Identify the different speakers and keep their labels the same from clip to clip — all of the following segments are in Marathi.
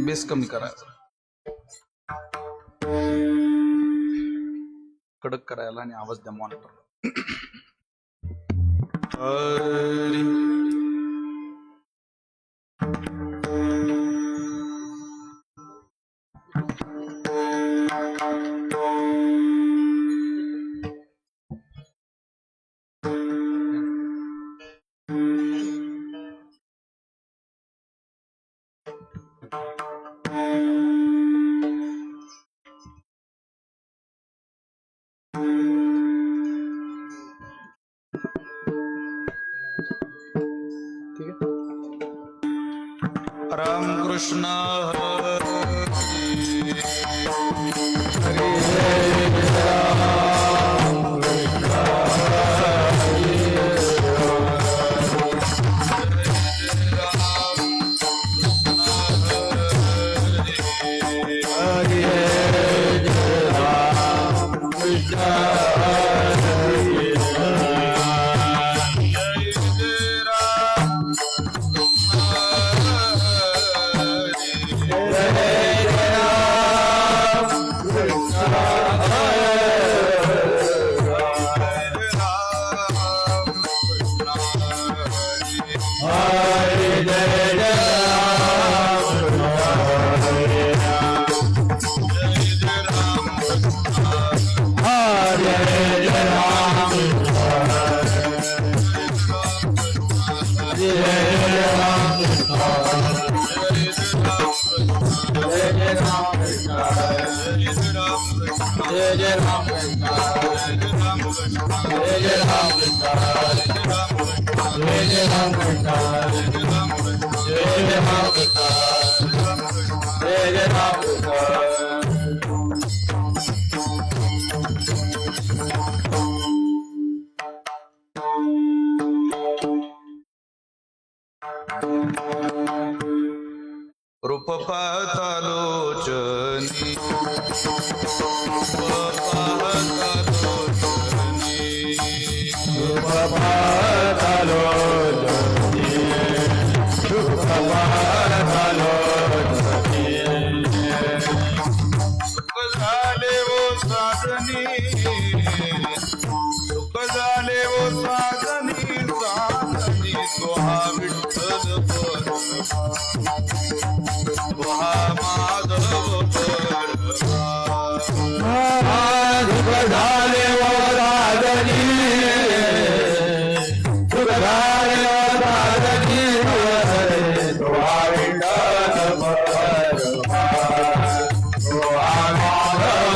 Speaker 1: बेस कमी करायचा, कडक करायला आणि आवाज द्या मॉनिटरला. राम कृष्ण रूपपातालोचनी सुख झाले वो साधनी साधनी सोहा विठ्ठल सोहा माधव सुख झाले वो साधनी सुख झाले वो साधनी सोहा विठ्ठल सोहा माधव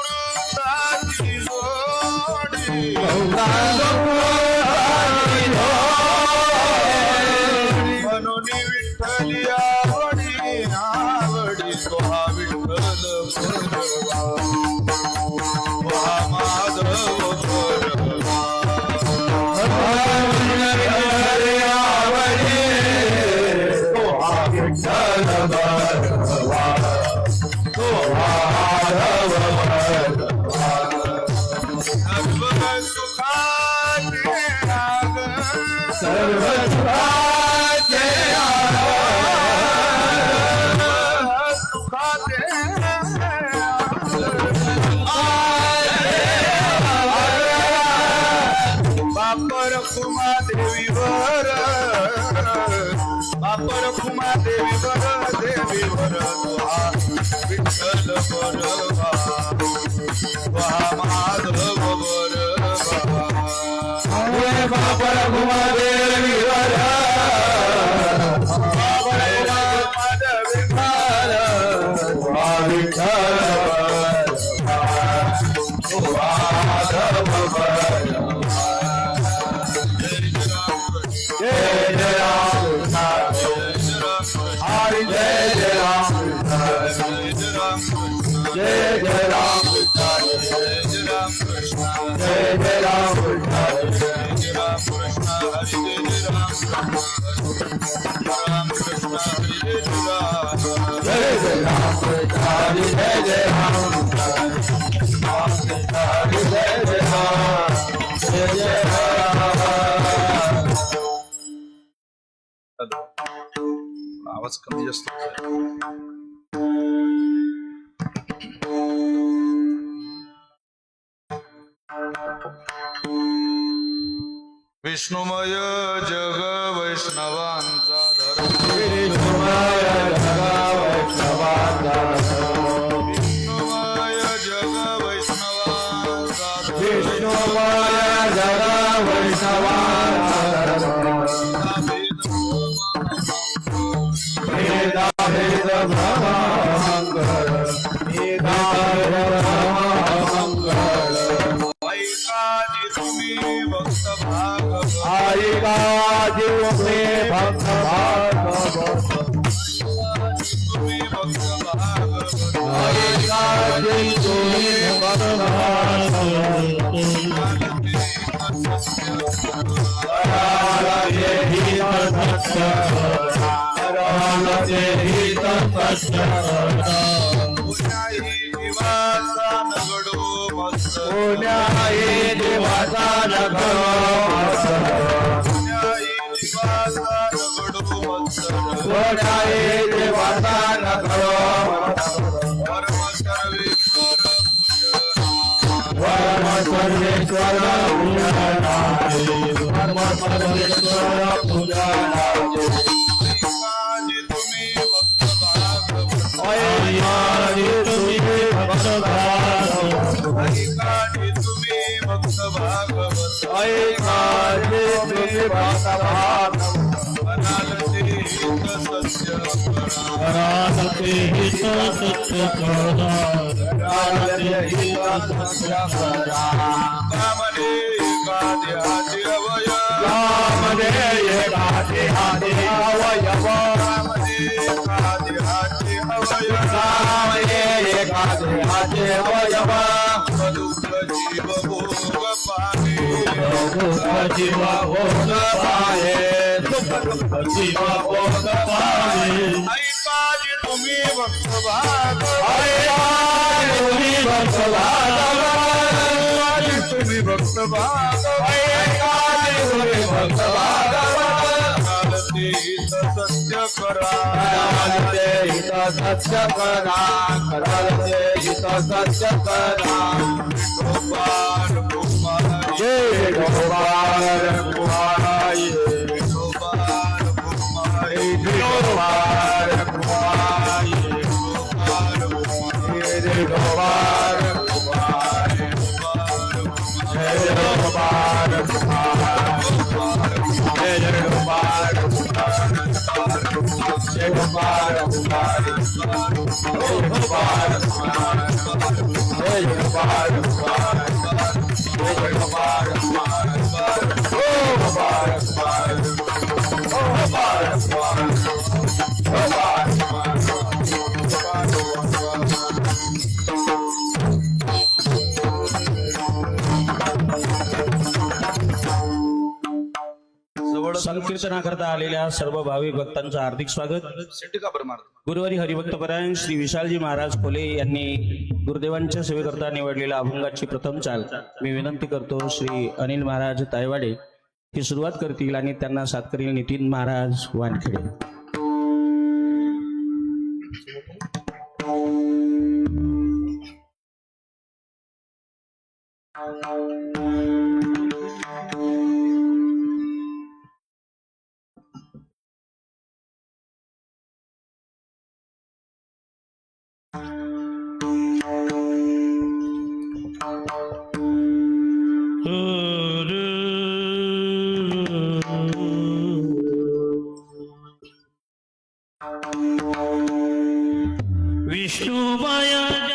Speaker 1: सुकृताची जोडी बापर खुमा देवीवर देवीवर विठ्ठल बरवा माधव बरवा बापर खुमा देवीवर आवाज कमी जास्त विष्णुमय जग वैष्णवांचा धर्म विष्णुमय जग वैष्णवांचा विष्णुमय जग वैष्णवांचा विष्णुमय जग वैष्णवांचा वेदा वेद ब्रह्मंगळ वेदा वेद ब्रह्मंगळ ऐकाजी तुम्ही भक्त भागवत ऐकाजी तुम्ही भक्त भागवत तुम्ही भक्त भागवत ऐकाजी तुम्ही भक्त
Speaker 2: संकीर्तनाकरता आलेल्या सर्व भाविक भक्तांचं हार्दिक स्वागत. गुरुवारी हरिभक्तपरायण श्री विशालजी महाराज खोले यांनी गुरुदेवांच्या सेवेकरता निवडलेल्या अभंगाची प्रथम चाल मी विनंती करतो श्री अनिल महाराज तायवाडे ही सुरुवात करतील आणि त्यांना साथ करील नितीन महाराज वानखेडे. विष्णुमय जग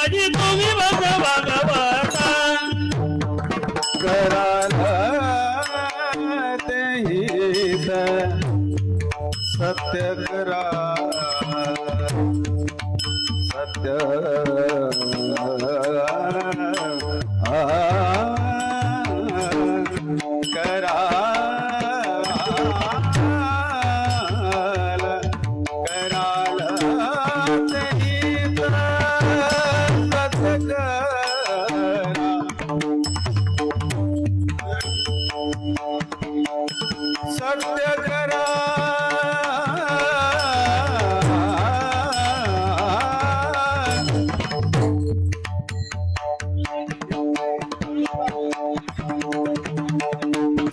Speaker 2: काळजी तुम्ही बघा भागवता
Speaker 1: कराला तेहित सत्य करा सत्य सत्य करा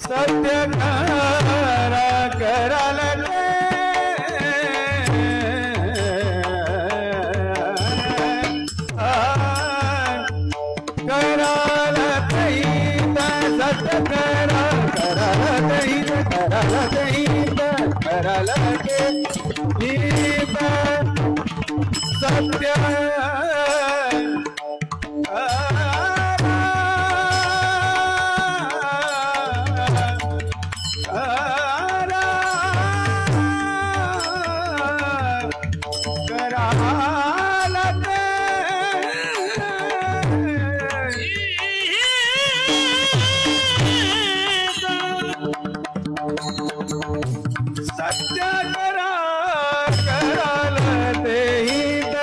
Speaker 1: सत्य करा कराल कराल सत्य करा कराल सत्य सत्य करा कराल तेहित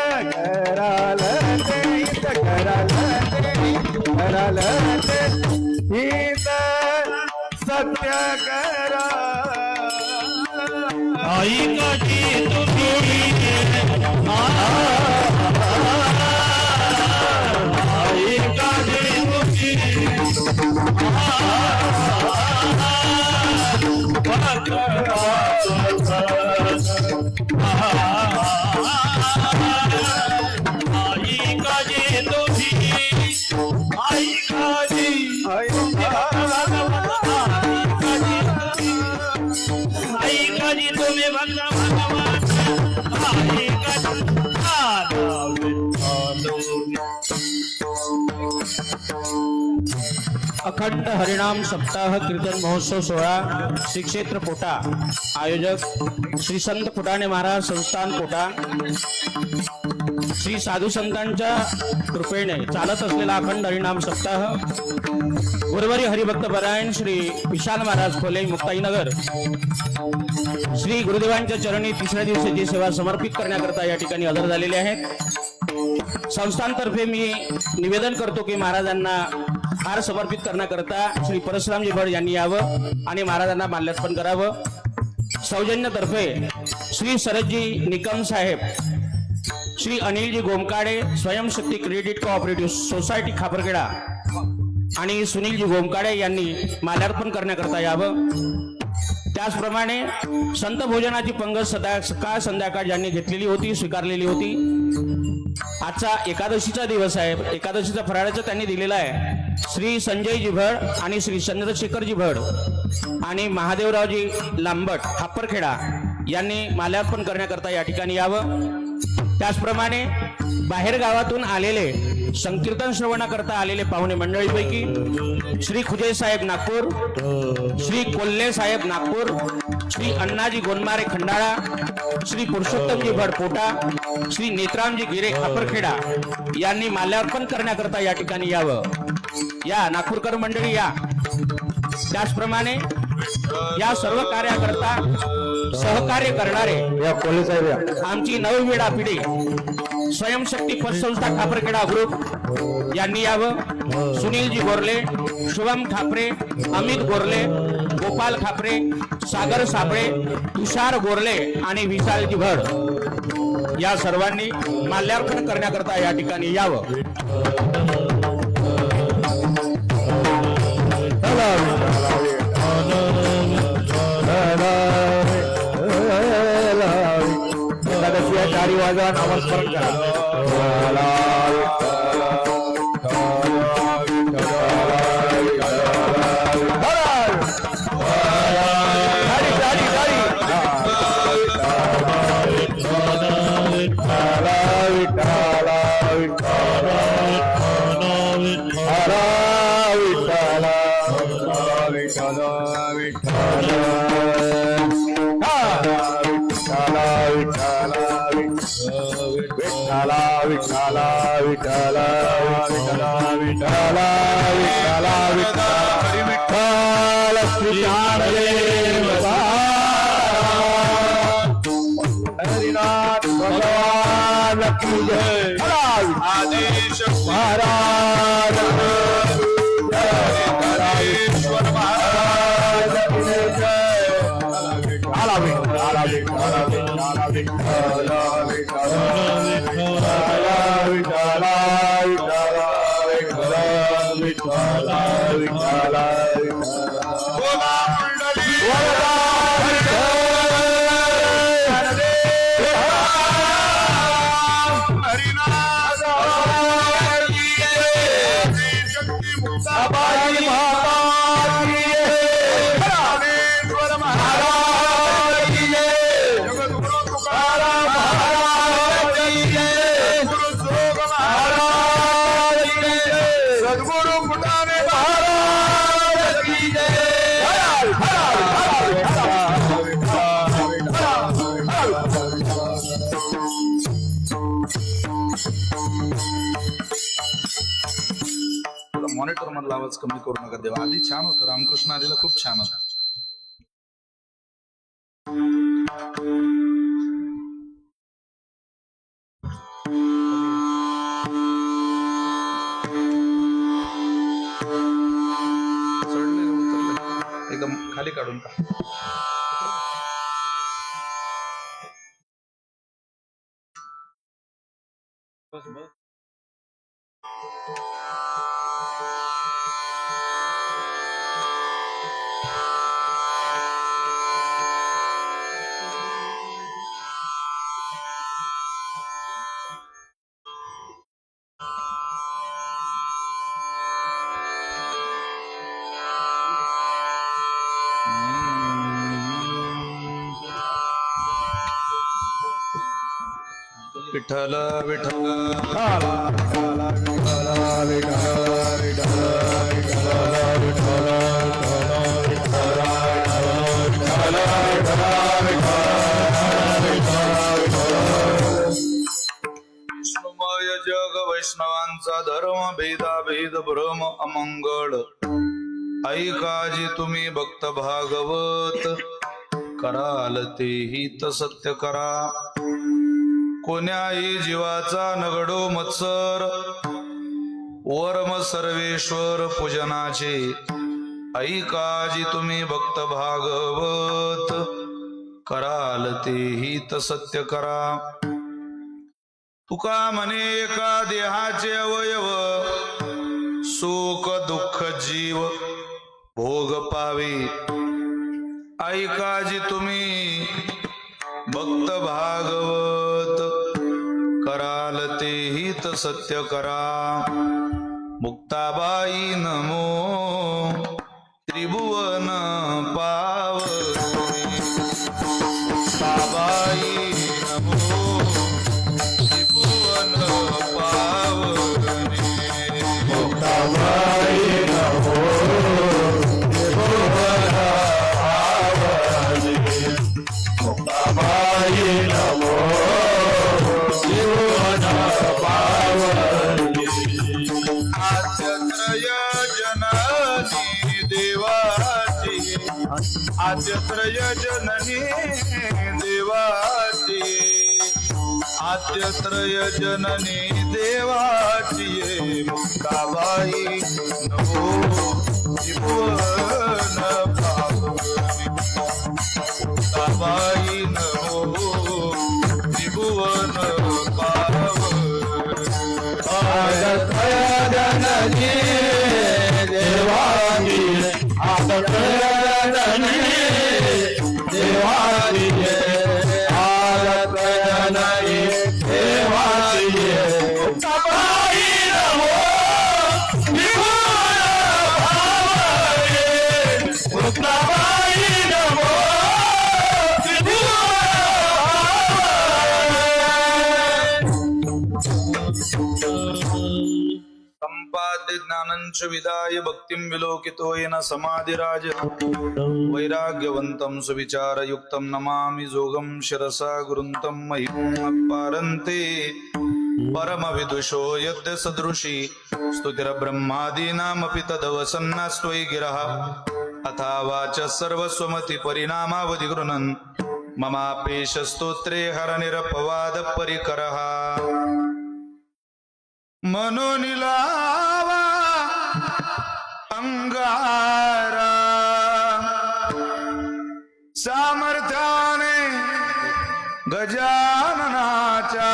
Speaker 1: कराल तेहित कराल तेहित सत्य करा
Speaker 2: आई काळजी तुम्ही आई काळजी तुम्ही अखंड हरिनाम सप्ताह कीर्तन महोत्सव सोहळा श्री क्षेत्र कोटा आयोजक श्री संत फुटाणे महाराज संस्थान कोटा श्री साधू संतांच्या कृपेने चालत असलेला अखंड हरिनाम सप्ताह गुरुवारी हरिभक्त परायण श्री विशाल महाराज खोले मुक्ताईनगर श्री गुरुदेवांच्या चरणी तिसऱ्या दिवसाची सेवा समर्पित करण्याकरता या ठिकाणी हजर झालेले आहेत। संस्थांतर्फे मी निवेदन करतो की महाराजांना हार समर्पित करण्याकरता श्री परशुरामजी भट यांनी यावं आणि महाराजांना माल्यार्पण करावं। सौजन्यतर्फे श्री शरदजी निकम साहेब, Shri Anilji Gomkade, Swayamshakti credit cooperative society Khaparkheda आणि सुनीलजी गोमकाडे यांनी माल्यार्पण करण्याकरता यावं। त्याचप्रमाणे संत भोजनाची पंगत सकाळ संध्याकाळ ज्यांनी घेतलेली होती, स्वीकारलेली होती। आजचा एकादशीचा दिवस आहे, एकादशीचा फराळाचं त्यांनी दिलेला आहे। श्री संजयजी भड आणि श्री चंद्रशेखरजी भड आणि महादेवरावजी लांबट खापरखेडा यांनी माल्यार्पण करण्याकरता या ठिकाणी यावं। त्याचप्रमाणे बाहेर गावातून आलेले संकीर्तन श्रवणाकरता आलेले पाहुणे मंडळीपैकी श्री खुजे साहेब नागपूर, श्री कोल्हे साहेब नागपूर, श्री अण्णाजी गोनमारे खंडाळा, श्री पुरुषोत्तमजी भट पोटा, श्री नेत्रामजी गिरे खापरखेडा यांनी माल्यार्पण करण्याकरता या ठिकाणी यावं। या नागपूरकर मंडळी या। त्याचप्रमाणे या सर्व कार्याकरता सहकार्य करणारे
Speaker 1: या कोल्हे साहेब
Speaker 2: आमची नवविडा पिढी स्वयंशक्ती पतसंस्था खापरखेडा ग्रुप यांनी यावं। सुनीलजी गोरले, शुभम खापरे, अमित गोरले, गोपाल खापरे, सागर साबळे, तुषार गोरले आणि विशालजी भड या सर्वांनी माल्यार्पण करण्याकरता या ठिकाणी यावं।
Speaker 1: टाळी वाजवा, नामस्मरण करा। विठाला विठाला विठाला विठ्ठल विठ्ठल विठ्ठल विठ्ठल विठ्ठल श्री ज्ञानदेव हरिनाथ भगवान की जय आदेश महाराज हरेश्वर महाराज की जय आला विठ्ठल आला विठ्ठल आला विठ्ठल विठ्ठल विठ्ठल विठ्ठल विठ्ठल विठ्ठल बोला मंडळी
Speaker 3: मॉनिटर मधला आवाज कमी करू नका देवा. आधी छान होतं, रामकृष्ण आलेला खूप छान होतं. एकदम खाली काढून का विठ्ठल विठ्ठल विष्णुमय जग वैष्णवांचा धर्म भेदाभेद भ्रम अमंगळ ऐकाजी तुम्ही भक्त भागवत कराल तेही सत्य करा. कोण्याही जीवाचा नगडो मत्सर वर्म सर्वेश्वर पूजनाचे ऐकाजी तुम्ही भक्त भागवत कराल तेही सत्य करा. तुका म्हणे एका देहाचे अवयव सुख दुःख जीव भोग पावे ऐकाजी तुम्ही भक्त भागवत कराल तेही सत्य करा. मुक्ताबाई नमो त्रिभुवन पावनी मुक्ताबाई नमो त्रिभुवन पावनी मुक्ताबाई नमो त्रिभुवन पावनी मुक्ताबाई नमो त्रिभुवन पावनी. आद्यत्रय जननी देवाची आद्यत्रय जननी देवाची आद्यत्रय जननी देवाची मुक्ताबाई नमो त्रिभुवन पावनी मुक्ताबाई नमो त्रिभुवन पावनी.
Speaker 1: आदत्रय जननी देवाची आदत्रय जननी देवाची आदत्रय जननी देवाची मुक्ताबाई नमो त्रिभुवन पावनी मुक्ताबाई नमो
Speaker 3: संपाद्य ज्ञानंच विदाय भक्तिं विलोकितो येन समाधिराज वैराग्यवन्तं सुविचारयुक्तं नमामि जोगं शिरसा गुरुन्तं महिमं पारन्ते परम विदुषो यद्य सदृशी स्तुतिर ब्रह्मादीनामपि तदवसन्नास्त्वयि गिरः अथा वाच सर्वस्वमति परिणामावधि गृह्णन् ममापेश स्तोत्रे हरनिरपवाद परिकरः मनोनिलावा अंगारा सामर्थ्याने गजाननाच्या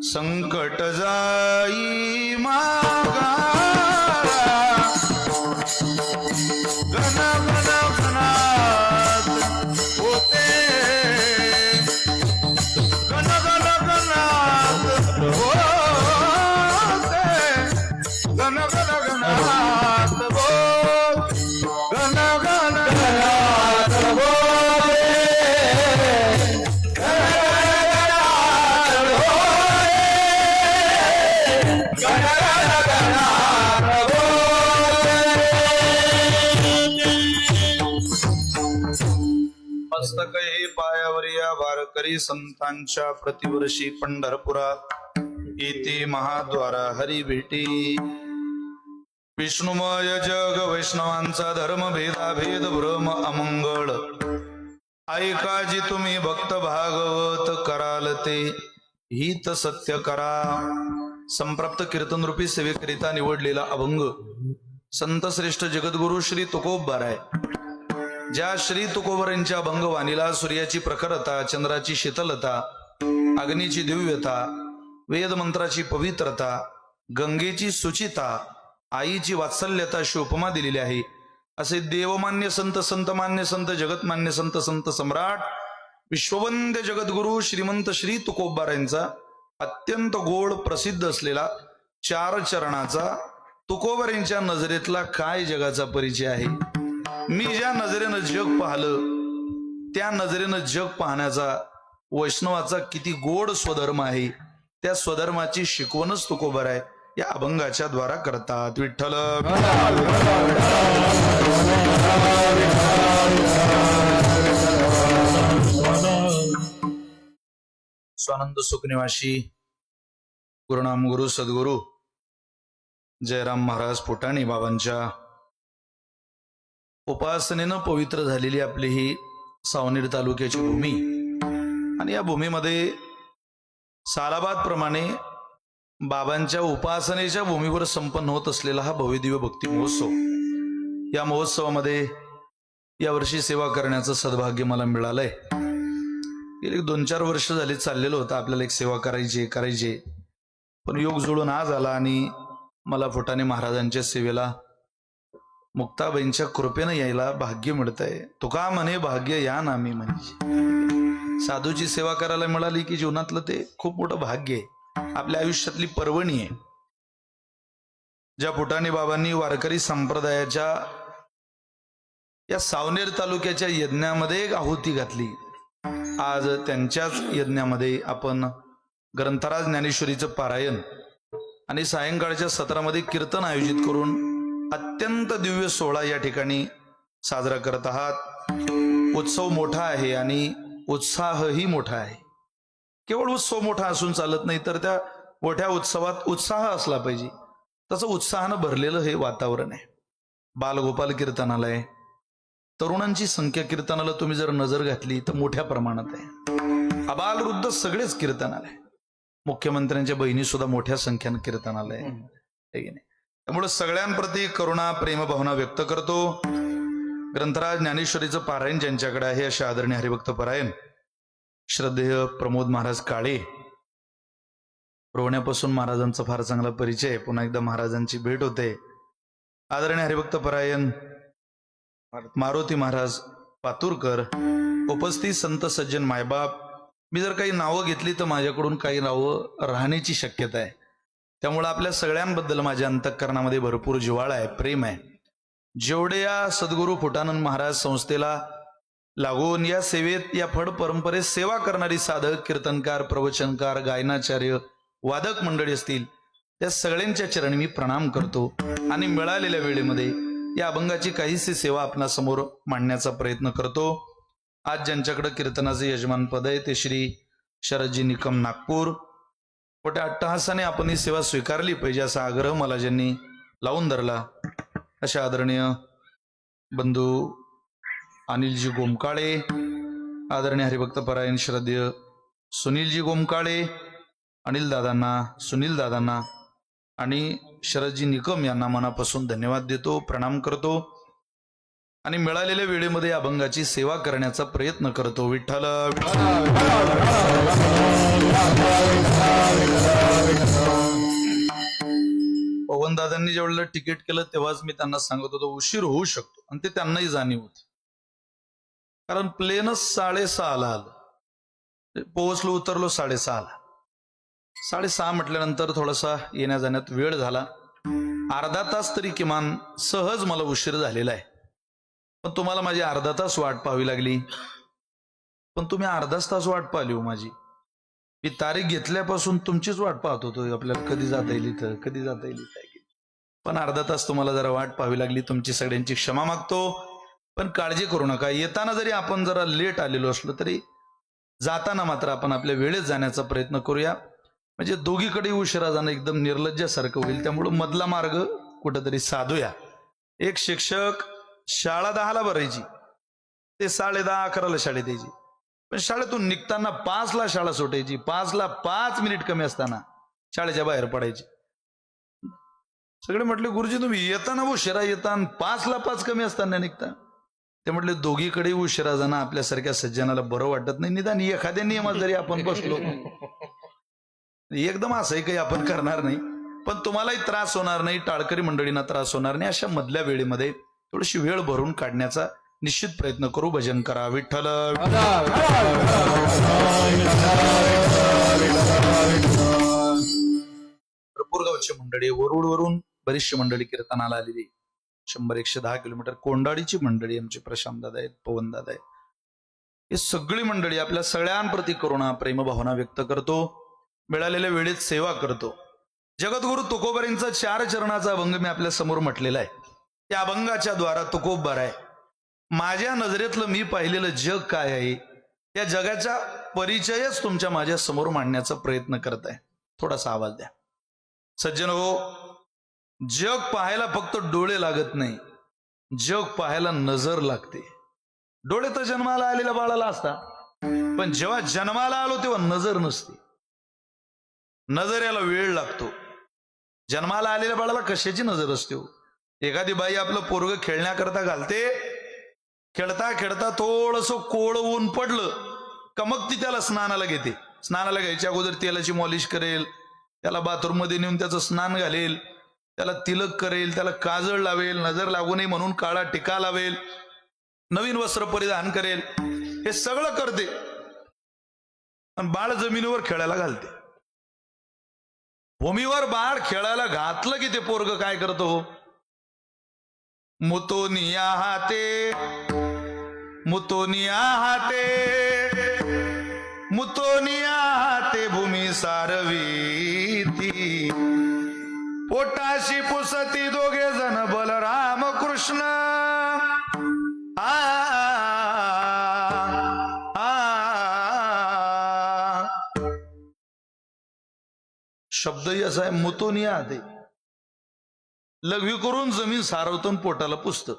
Speaker 3: संकट जाई मागारा गण गण गणात होते गण गण गणात होते गण गण गणात बोल गण गण गणात बोले मस्तक हे पायावर या वारकरी संतांच्या प्रतिवर्षी पंढरपुरात येथे महाद्वारा हरी भेटी विष्णुमय जग वैष्णवांचा धर्म भेदाभेद भ्रम अमंगळ ऐकाजी तुम्ही भक्त भागवत कराल ते हित सत्य करा. संप्राप्त कीर्तन रूपी सेवेकरिता निवडलेला अभंग संत श्रेष्ठ जगद्गुरु श्री तुकोबार आहे. ज्या श्री तुकोबर यांच्या अभंगवाणीला सूर्याची प्रखरता, चंद्राची शीतलता, अग्नीची दिव्यता, वेद मंत्राची पवित्रता, गंगेची सुचिता, आईची वात्सल्यता अशी उपमा दिलेली आहे. असे देवमान्य संत, संतमान्य संत, जगतमान्य संत, संत सम्राट विश्ववंद्य जगद्गुरु श्रीमंत श्री तुकोबार यांचा अत्यंत गोड प्रसिद्ध असलेला 4 चरणाचा तुकोबार यांच्या नजरेतला काय जगाचा परिचय आहे. मी ज्या नजरेनं जग पाहलं त्या नजरेनं जग पाहण्याचा वैष्णवाचा किती गोड स्वधर्म आहे. त्या स्वधर्माची शिकवणच तुकोबार आहे या अभंगाच्या द्वारा करतात. विठ्ठल स्वानंद सुखनिवासी गुरुनाम गुरु सद्गुरु जयराम महाराज फुटाणे बाबांच्या उपासनेनं पवित्र झालेली आपली ही सावनेर तालुक्याची भूमी आणि या भूमीमध्ये सालाबाद प्रमाणे बाबांच्या उपासनेच्या भूमीवर संपन्न होत असलेला हा भव्यदिव्य भक्ती महोत्सव. या महोत्सवामध्ये यावर्षी सेवा करण्याचं सद्भाग्य मला मिळालंय. गेली 2-4 वर्ष झाली चाललेलं होतं आपल्याला एक सेवा करायची पण योग जुळून आज आला आणि मला फुटाणे महाराजांच्या सेवेला मुक्ताबाईंच्या कृपेनं यायला भाग्य मिळतंय. तुका म्हणे भाग्य या नामी म्हणजे साधूची सेवा करायला मिळाली की जीवनातलं ते खूप मोठं भाग्य आहे, आपल्या आयुष्यातली पर्वणी आहे. ज्या फुटाणे बाबांनी वारकरी संप्रदायाच्या या सावनेर तालुक्याच्या यज्ञामध्ये एक आहुती घातली, आज त्यांच्याच यज्ञामध्ये आपण ग्रंथराज ज्ञानेश्वरीचं पारायण आणि सायंकाळच्या सत्रामध्ये कीर्तन आयोजित करून अत्यंत दिव्य सोहळा या ठिकाणी साजरा करत आहात. उत्सव मोठा आहे आणि उत्साहही मोठा आहे. केवळ उत्सव मोठा असून चालत नाही, तर त्या मोठ्या उत्सवात उत्साह असला पाहिजे. तसं उत्साहानं भरलेलं हे वातावरण आहे. बालगोपाल कीर्तनालय, तरुणांची संख्या कीर्तनाला तुम्ही जर नजर घातली तर मोठ्या प्रमाणात आहे. अबाल वृद्ध सगळेच कीर्तनालय, मुख्यमंत्र्यांच्या बहिणी सुद्धा मोठ्या संख्येनं कीर्तनालय आहे. त्यामुळे सगळ्यांप्रती करुणा प्रेम भावना व्यक्त करतो. ग्रंथराज ज्ञानेश्वरीचं पारायण ज्यांच्याकडे आहे असे आदरणीय हरिभक्त परायण श्रद्धेय प्रमोद महाराज काळे. रोवण्यापासून महाराजांचा फार चांगला परिचय आहे, पुन्हा एकदा महाराजांची भेट होते. आदरणीय हरिभक्त परायण मारुती महाराज पातुरकर, उपस्थित संत सज्जन मायबाप. मी जर काही नावं घेतली तर माझ्याकडून काही नावं राहण्याची शक्यता आहे. त्यामुळे आपल्या सगळ्यांबद्दल माझ्या अंतःकरणामध्ये भरपूर जिव्हाळा आहे, प्रेम आहे. जेवढे या सद्गुरु फुटानंद महाराज संस्थेला लागून या सेवेत, या फड परंपरेत सेवा करणारी साधक, कीर्तनकार, प्रवचनकार, गायनाचार्य, वादक मंडळी असतील, त्या सगळ्यांच्या चरणी मी प्रणाम करतो आणि मिळालेल्या वेळेमध्ये या अभंगाची काहीशी सेवा आपणासमोर मांडण्याचा प्रयत्न करतो. आज ज्यांच्याकडे कीर्तनाचे यजमानपद आहे ते श्री शरदजी निकम नागपूर, मोठ्या अट्टहासाने आपण ही सेवा स्वीकारली पाहिजे असा आग्रह मला ज्यांनी लावून धरला अशा आदरणीय बंधू अनिलजी गोमकाळे, आदरणीय हरिभक्तपरायण श्रद्धेय सुनीलजी गोमकाळे, अनिल दादांना, सुनील दादांना आणि शरदजी निकम यांना मनापासून धन्यवाद देतो, प्रणाम करतो आणि मिळालेल्या वेळेमध्ये अभंगाची सेवा करण्याचा प्रयत्न करतो. विठ्ठल पवनदादांनी जेवढं तिकीट केलं तेव्हाच मी त्यांना सांगत होतो उशीर होऊ शकतो आणि ते त्यांनाही जाणीव होती, कारण प्लेनच 6:30ला आलं, पोहोचलो उतरलो 6:30ला. 6:30 म्हटल्यानंतर थोडासा येण्या जाण्यात वेळ झाला, अर्धा तास तरी किमान सहज मला उशीर झालेला आहे. पण तुम्हाला माझी अर्धा तास वाट पाहावी लागली, पण तुम्ही अर्धाच तास वाट पाहिली हो माझी. मी तारीख घेतल्यापासून तुमचीच वाट पाहत होतो, आपल्याला कधी जाता येईल इथं, कधी जाता येईल इथं. पण अर्धा तास तुम्हाला जरा वाट पाहावी लागली, तुमची सगळ्यांची क्षमा मागतो. पण काळजी करू नका, येताना जरी आपण जरा लेट आलेलो असलो तरी जाताना मात्र आपण आपल्या वेळेत जाण्याचा प्रयत्न करूया, म्हणजे दोघीकडे उशिरा जाणं एकदम निर्लज्जासारखं होईल. त्यामुळं मधला मार्ग कुठंतरी साधूया. एक शिक्षक शाळा 10ला भरायची, ते 10:30-11ला शाळेत यायची, पण शाळेतून निघताना 5ला शाळा सुटायची, 5ला 5 मिनिट कमी असताना शाळेच्या बाहेर पडायची. सगळे म्हटले गुरुजी तुम्ही येताना उशिरा येता, 5ला 5 कमी असताना निघता. ते म्हटले दोघीकडे उशिरा जाणं आपल्यासारख्या सज्जनाला बरं वाटत नाही, निदान एखाद्या नियमात जरी आपण बसलो, एकदम असंही काही आपण करणार नाही, पण तुम्हालाही त्रास होणार नाही, टाळकरी मंडळींना त्रास होणार नाही, अशा मधल्या वेळेमध्ये थोडीशी वेळ भरून काढण्याचा निश्चित प्रयत्न करू. भजन करा. विठ्ठल भरपूर गावची मंडळी, वरुडवरून बरीचशी मंडळी कीर्तनाला आलेली, 100-110 किलोमीटर. कोंडाळीची मंडळी, आमचे प्रशांत दादा आहेत, पवन दादा आहेत, हे सगळी मंडळी आपल्या सगळ्यांप्रती करुणा प्रेमभावना व्यक्त करतो, मिळालेल्या वेळेत सेवा करतो. जगद्गुरु तुकोबारींचा 4 चरणाचा अभंग मी आपल्या समोर म्हटलेला आहे. त्या अभंगाच्या द्वारा तुकोबार आहे, माझ्या नजरेतलं मी पाहिलेलं जग काय आहे त्या जगाचा परिचयच तुमच्या माझ्या समोर मांडण्याचा प्रयत्न करत आहे. थोडासा आवाज द्या. सज्जन हो, जग पाहायला फक्त डोळे लागत नाही, जग पाहायला नजर लागते. डोळे तर जन्माला आलेल्या बाळाला असतात, पण जेव्हा जन्माला आलो तेव्हा नजर नसते. नजर याला वेळ लागतो. जन्माला आलेल्या बाळाला कशाची नजर असते हो? एखादी बाई आपलं पोरग खेळण्याकरता घालते, खेळता खेळता थोडस कोळ ऊन पडलं का मग ती त्याला स्नानाला घेते. स्नानाला घ्यायच्या अगोदर तेलाची मॉलिश करेल, त्याला बाथरूम मध्ये नेऊन त्याचं स्नान घालेल, त्याला तिलक करेल, त्याला काजळ लावेल, नजर लागू नये म्हणून काळा टिका लावेल, नवीन वस्त्र परिधान करेल, हे सगळं करते. आणि बाळ जमिनीवर खेळायला घालते. भूमीवर बाळ खेळायला घातलं की ते पोरग काय करतो? मुतोनिया हाते, मुतोनिया हाते, मुतोनिया हाते भूमी सारवीती, पोटाशी पुसती दोघे जण बलराम कृष्ण. शब्दही असा आहे, मुतोनिया हाते, लघवी करून जमीन सारवतून पोटाला पुसत.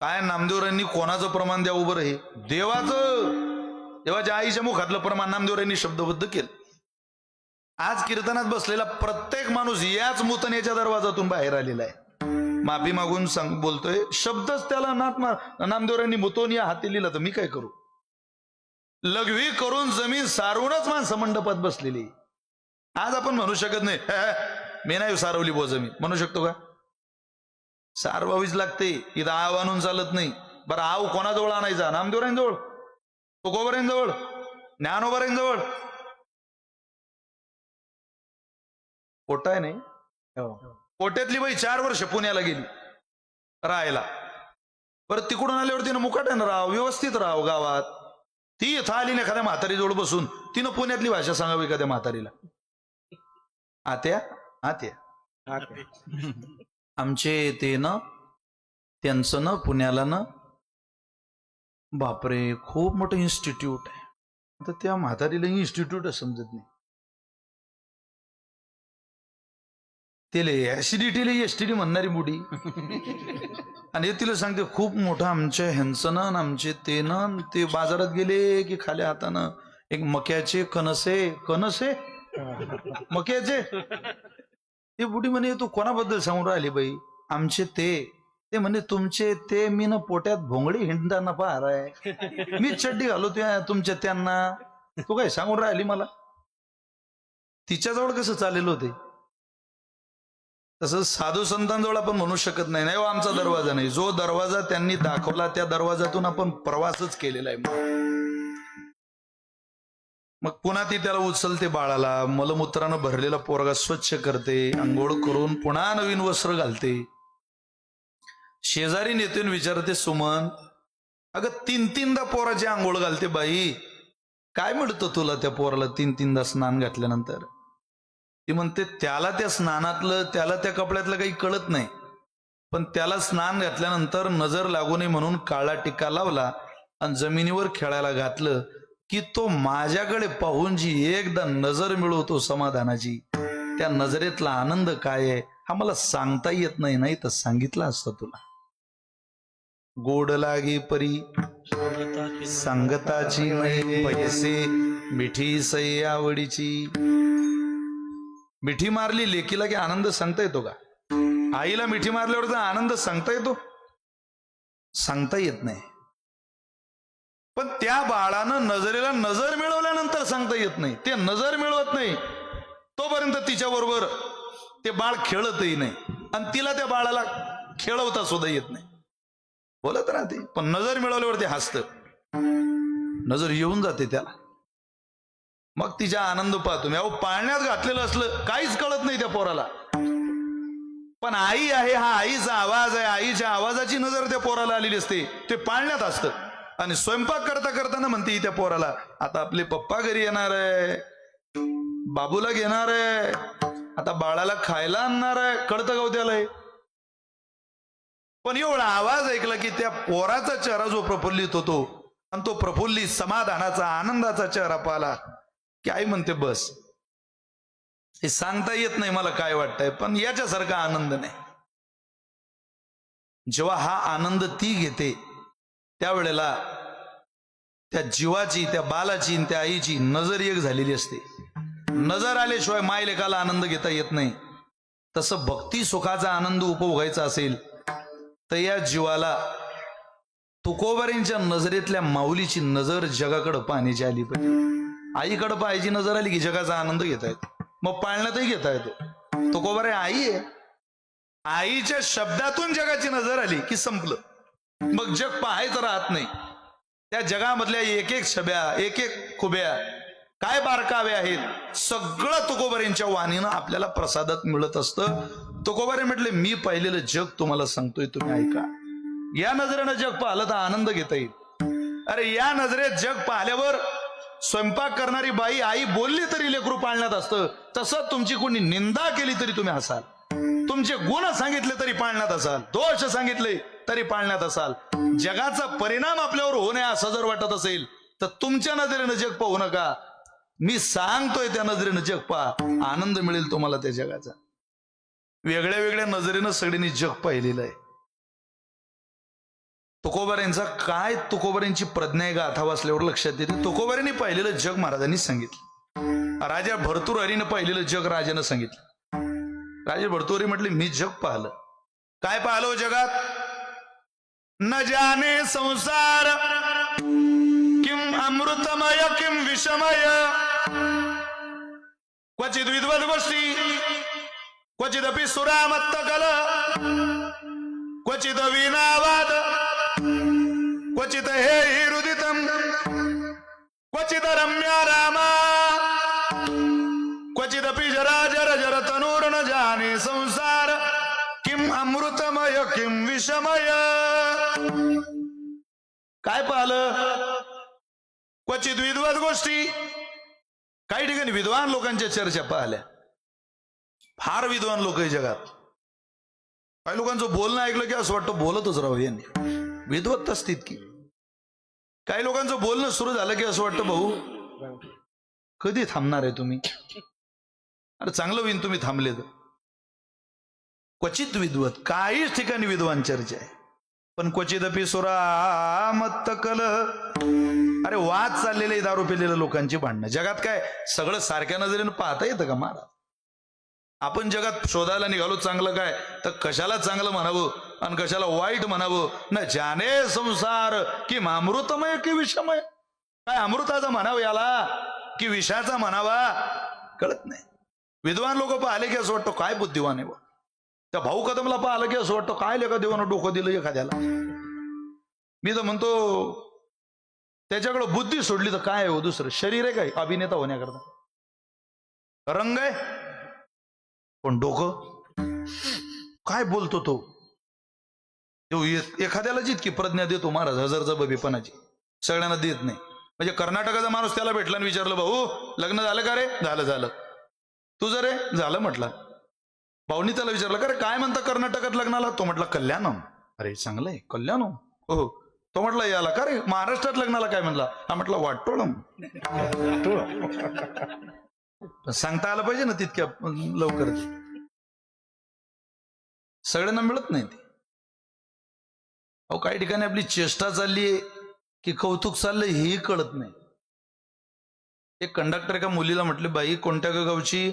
Speaker 3: काय नामदेवरांनी कोणाचं प्रमाण द्या उभं हे? देवाचं. देवाच्या आईच्या मुखातलं प्रमाण नामदेवरांनी शब्दबद्ध केलं. आज कीर्तनात बसलेला प्रत्येक माणूस याच मुतनेच्या दरवाजातून बाहेर आलेला आहे. माफी मागून बोलतोय, शब्दच त्याला नामदेवरांनी मुतोनिया हाती लिहिला, तर मी काय करू? लघवी करून जमीन सारवूनच माणसं मंडपात बसलेली. आज आपण म्हणू शकत नाही मी नाही सारवली बो जमीन, म्हणू शकतो का? सारवावीच लागते. इथं आव आणून चालत नाही. बरं आव कोणाजवळ आणायचा? नामदेवरांजवळ, तुकोबारांजवळ, ज्ञानोबारांजवळ. पोटा आहे नाही, पोट्यातली बाई 4 वर्ष पुण्याला गेली राहायला. बरं तिकडून आल्यावर तिनं मुकाट्यानं राहावं, व्यवस्थित राहावं गावात. ती इथं आली ना एखाद्या म्हातारीजवळ बसून, तिनं पुण्यातली भाषा सांगावी एखाद्या म्हातारीला. आत्या आत्या आमचे ते ना त्यांचं ना पुण्याला ना, बापरे खूप मोठं इन्स्टिट्यूट आहे, तर त्या म्हातारीला इन्स्टिट्यूट समजत नाही. त्याला ऍसिडिटीला एसटीडी म्हणणारी बुडी आणि तिला सांगते खूप मोठं आमच्या ह्यांचं ना आमचे ते ना ते बाजारात गेले की खाल्या हातानं एक मक्याचे कणसे मक्याचे ते बुडी म्हणे तू कोणाबद्दल सांगून राहिली बाई. आमचे ते म्हणे तुमचे ते मी ना पोट्यात भोंगडी हिंडताना पाहराय मी चड्डी घालू त्या तुमच्या त्यांना तू काय सांगून राहिली मला. तिच्याजवळ कसं चाललेलं होते तसं साधू संतांजवळ आपण म्हणू शकत नाही नाही आमचा दरवाजा नाही. जो दरवाजा त्यांनी दाखवला त्या दरवाजातून आपण प्रवासच केलेला आहे. मग पुन्हा ती त्याला उचलते बाळाला, मलमूत्रानं भरलेला पोरगा स्वच्छ करते, आंघोळ करून पुन्हा नवीन वस्त्र घालते. शेजारी नेते विचारते सुमन अगं 3-3दा पोराची आंघोळ घालते बाई, काय मिळतं तुला त्या पोराला 3-3दा स्नान घातल्यानंतर. ती म्हणते त्याला त्या स्नानातलं त्याला त्या कपड्यातलं काही कळत नाही, पण त्याला स्नान घातल्यानंतर नजर लागू नये म्हणून काळा टिक्का लावला आणि जमिनीवर खेळायला घातलं की तो माझ्याकडे पाहून जी एकदा नजर मिळवतो समाधानाची, त्या नजरेतला आनंद काय आहे हा मला सांगता येत नाही, नाही तर सांगितलं असतं तुला. गोड लागे परी संगताची नाही पैसे, मिठी सई आवडीची. मिठी मारली लेकीला की आनंद सांगता येतो का? आईला मिठी मारल्यावर आनंद सांगता येतो? सांगता येत नाही. पण त्या बाळानं नजरेला नजर मिळवल्यानंतर सांगता येत नाही. ते नजर मिळवत नाही तोपर्यंत तिच्या बरोबर ते बाळ खेळतही नाही आणि तिला त्या बाळाला खेळवता सुद्धा येत नाही. बोलत राहते पण नजर मिळवल्यावर ते हसतं. नजर येऊन जाते त्याला, मग तिचा आनंद पाहतो मी. अहो पाळण्यात घातलेलं असलं काहीच कळत नाही त्या पोराला, पण आई आहे हा आईचा आवाज आहे, आईच्या आवाजाची नजर त्या पोराला आलेली असते. ते पाळण्यात असतं आणि स्वयंपाक करताना म्हणते त्या पोराला आता आपले पप्पा घरी येणार आहे, बाबूला घेणार आहे, आता बाळाला खायला आणणार आहे. कळतं का त्याला? पण एवढा आवाज ऐकला की त्या पोराचा चेहरा जो प्रफुल्लित होतो आणि तो प्रफुल्लित समाधानाचा आनंदाचा चेहरा पाहिला की आई म्हणते बस, हे सांगता येत नाही मला काय वाटतंय, पण याच्यासारखा आनंद नाही. जेव्हा हा आनंद ती घेते त्यावेळेला त्या जीवाची, त्या बालाची, त्या आईची नजर एक झालेली असते. नजर आल्याशिवाय माय लेकाला आनंद घेता येत नाही. तसं भक्ती सुखाचा आनंद उपभोगायचा असेल तर या जीवाला तुकोबारींच्या नजरेतल्या माऊलीची नजर जगाकडे पाहण्याची आली पाहिजे. आईकडे पाहायची नजर आली की जगाचा आनंद घेता येतो, मग पाळण्यातही घेता येतो. तुकोबारी आई आहे, आईच्या शब्दातून जगाची नजर आली की संपलं, मग जग पाहायचं राहत नाही. त्या जगामधल्या एक एक छब्या, एक एक खुब्या, काय बारकावे आहेत, सगळं तुकोबारींच्या वाणीनं आपल्याला प्रसादात मिळत असतं. तुकोबारी म्हटले मी पाहिलेलं जग तुम्हाला सांगतोय, तुम्ही ऐका. या नजरेनं जग पाहिलं तर आनंद घेता येईल. अरे या नजरेत जग पाहिल्यावर स्वयंपाक करणारी बाई आई बोलली तरी लेकरू पाळण्यात असतं, तसं तुमची कोणी निंदा केली तरी तुम्ही हसाल, तुमचे गुण सांगितले तरी पाळण्यात असाल, दोष सांगितले तरी पाळण्यात असाल. जगाचा परिणाम आपल्यावर होऊ नये असं जर वाटत असेल तर तुमच्या नजरेनं जग पाहू नका. मी सांगतोय त्या नजरेनं जग पहा, आनंद मिळेल तुम्हाला त्या जगाचा. वेगळ्या वेगळ्या नजरेनं सगळ्यांनी जग पाहिलेलं आहे. तुकोबाऱ्यांचा काय तुकोबाऱ्यांची प्रज्ञा गाथा वाचल्यावर लक्षात येते. तुकोबाऱ्यांनी पाहिलेलं जग महाराजांनी सांगितलं. राजा भर्तृहरीनं पाहिलेलं जग राजानं सांगितलं. राजे भर्तृहरी म्हटले मी जग पाहिलं. काय पाहिलं हो जगात? न जाने संसार किम अमृतमय किम विषमय, क्वचित विद्वद गोष्टी, क्वचिदपि सुरामत्त कल, क्वचित वीणावाद, क्वचित हे हृदितम, क्वचित रम्या रामा, क्वचिदपि जरा जर जर तनूर न जाने संसार किम अमृतमय किम विषमय. काय पाहिलं? क्वचित विद्वद गोष्टी, काही ठिकाणी विद्वान लोकांच्या चर्चा पाहिल्या. फार विद्वान लोक आहे जगात. काही लोकांचं बोलणं ऐकलं की असं वाटतं बोलतच राहू यांनी, विद्वत्ता असते इतकी. काही लोकांचं बोलणं सुरू झालं की असं वाटतं भाऊ कधी थांबणार आहे तुम्ही? अरे चांगलं होईन तुम्ही थांबले तर. क्वचित विद्वत, काहीच ठिकाणी विद्वान चर्चा आहे, पण क्वचिदपि सुरा मत्त कल. अरे वाद चाललेले दारू पिलेल्या लोकांची भांडणं. जगात काय सगळं सारख्या नजरेनं पाहता येतं का महाराज? आपण जगात शोधायला निघालो चांगलं काय, तर कशाला चांगलं म्हणावं आणि कशाला वाईट म्हणावं. न जाने संसार की अमृतमय की विषमय. काय अमृताचा म्हणावं याला की विषाचा म्हणावा कळत नाही. विद्वान लोक पाहिले की असं वाटतं काय बुद्धिवान आहे. त्या भाऊ कदमला पाहिलं की असं वाटतं काय लेखा देवानं डोकं दिलं एखाद्याला. मी तर म्हणतो त्याच्याकडं बुद्धी सोडली तर काय हो, दुसरं शरीर आहे काय अभिनेता होण्याकरता, रंग आहे, पण डोकं काय बोलतो तो. एखाद्याला जितकी प्रज्ञा देतो महाराज हजरजबाबीपणाची, सगळ्यांना देत नाही. म्हणजे कर्नाटकाचा माणूस त्याला भेटला आणि विचारलं, भाऊ लग्न झालं का रे? झालं. तुझं रे? झालं म्हटलं. भाऊनी त्याला विचारलं, का रे काय म्हणता कर्नाटकात लग्नाला? तो म्हटला कल्याणम. अरे चांगलंय कल्याणम. हो. तो म्हटला याला का रे महाराष्ट्रात लग्नाला काय म्हणला? हा म्हटला वाटोळम. सांगता आलं पाहिजे ना तितक्या लवकर. सगळ्यांना मिळत नाही ते. अहो काही ठिकाणी आपली चेष्टा चाललीये की कौतुक चाललंय हेही कळत नाही. एक कंडक्टर एका मुलीला म्हटले, बाई कोणत्या गावची?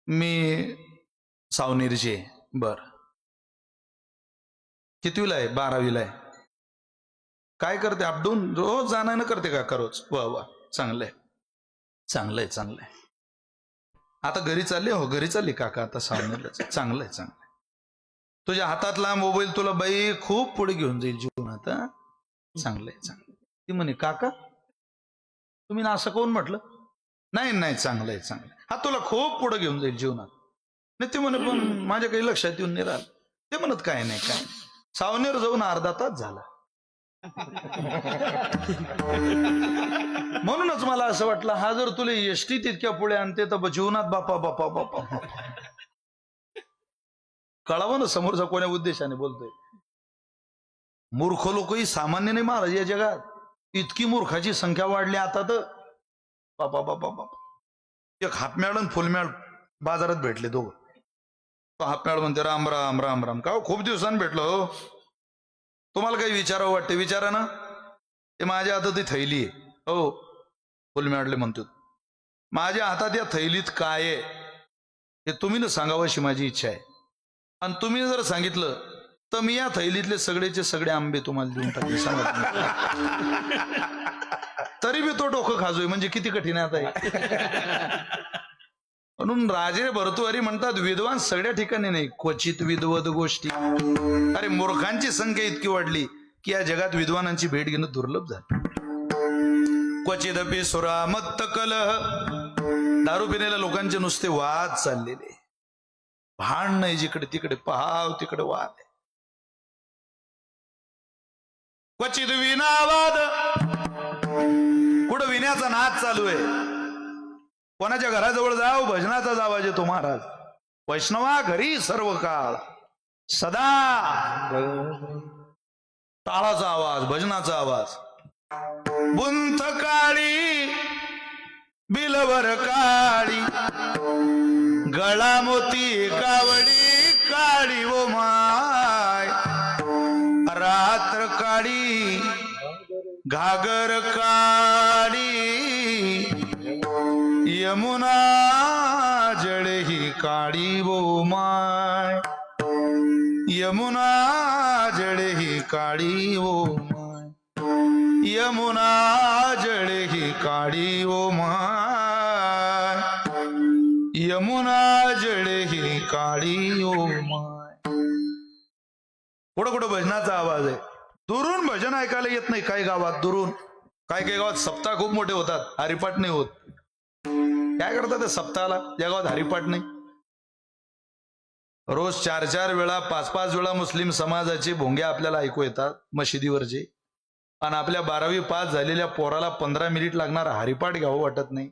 Speaker 3: मी सावनेरची. बर. कितवीला आहे? 12वीला आहे. काय करते? अपडाऊन रोज जाणं करते का? रोज. वा चांगलंय. आता घरी चालले? हो घरी चालली काका आता सावनेरला. चांगलंय. तुझ्या हातातला मोबाईल तुला बाई खूप पुढे घेऊन जाईल जीवनात. चांगलंय. ती म्हणे काका तुम्ही ना असं कोण म्हटलं? नाही चांगलंय. हा तुला खूप पुढे घेऊन जाईल जीवनात. नाही ते म्हणे पण माझ्या काही लक्षात येऊन नाही राहिलं. ते म्हणत काय नाही. सावनेर जाऊन अर्धा तास झाला. म्हणूनच मला असं वाटलं हा जर तुला एसटी तितक्या पुढे आणते तर जीवनात बापा कळावं ना समोरचा कोण्या उद्देशाने बोलतोय. मूर्ख लोकही सामान्य नाही महाराज या जगात. इतकी मूर्खाची संख्या वाढली आता तर बापा. एक हाफमॅळ आणि फुलमॅळ बाजारात भेटले दोघं. तो हाफमॅळ म्हणते राम राम. का खूप दिवसांनी भेटलो हो. तुम्हाला काही विचारावं वाटते? विचारा ना. ते माझ्या हातात ती थैली आहे. हो फुलमॅळले म्हणतो, माझ्या हातात या थैलीत काय आहे हे तुम्ही ना सांगावं अशी माझी इच्छा आहे. आणि तुम्ही जर सांगितलं तर मी या थैलीतले सगळेचे सगळे आंबे तुम्हाला देऊन टाकले. सांगा तरी मी तो डोकं खाजोय म्हणजे किती कठीण आहे आता. म्हणून राजे भर्तृहरी म्हणतात विद्वान सगळ्या ठिकाणी नाही, क्वचित विद्वद गोष्टी. अरे मूर्खांची संख्या इतकी वाढली की या जगात विद्वानांची भेट घेणं दुर्लभ झालं. क्वचिदपि सुरा मत्त कलह. दारू पिण्याला लोकांचे नुसते वाद चाललेले, भांड नाही, जिकडे तिकडे पहाव तिकडे वाद. क्वचित विनावाद. कुठं विण्याचा नाद चालू आहे. कोणाच्या घराजवळ जाव भजनाचा आवाज येतो महाराज. वैष्णवा घरी सर्व काळ सदा टाळाचा आवाज, भजनाचा आवाज. बुंथ काळी बिलवर काळी, गळा मोती कावडी काळी ओ माय. रात्र काळी घागर काळी, यमुना जळे ही काळी ओ माय. यमुना जळे ही काळी ओ माय. यमुना जळे ही काळी ओ माय. यमुना जळे ही काळी ओ माय. कुठं भजनाचा आवाज आहे. दुरून भजन ऐकायला येत नाही काही गावात. दुरून काही गावात सप्ताह खूप मोठे होतात, हरिपाठ नाही होत. काय करतात त्या सप्ताहाला या गावात हरिपाठ नाही. रोज 4-4 वेळा 5-5 वेळा मुस्लिम समाजाचे भोंगे आपल्याला ऐकू येतात मशिदीवरचे. आणि आपल्या 12वी पास झालेल्या पोराला 15 मिनिट लागणार हरिपाठ घ्यावं वाटत नाही.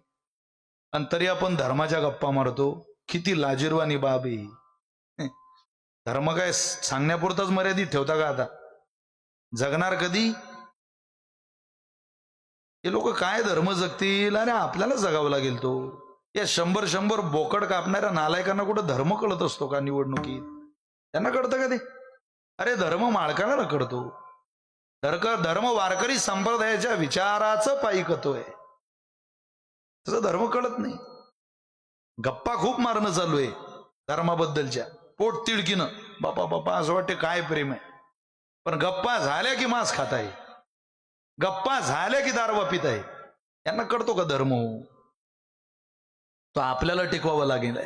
Speaker 3: आणि तरी आपण धर्माच्या गप्पा मारतो. किती लाजिरवाणी बाब आहे. धर्म काय सांगण्यापुरताच मर्यादित ठेवता का? आता जगणार कधी? हे लोक काय धर्म जगतील आणि आपल्याला जगावं लागेल तो. या 100 बोकड कापणाऱ्या नालायकांना कुठं धर्म कळत असतो का निवडणुकीत? त्यांना कळतं का ते? अरे धर्म मालकाला कळतो. धर्म वारकरी संप्रदायाच्या विचाराचं पायीकत्व आहे. तसं धर्म कळत नाही. गप्पा खूप मारणं चालू आहे धर्माबद्दलच्या, पोट तिडकीनं. बापा बापा असं वाटते काय प्रेम आहे. पण गप्पा झाल्या की मांस खात आहे, गप्पा झाल्या की दारवा पित आहे. यांना कळतो का धर्म? तो आपल्याला टिकवावा लागेल.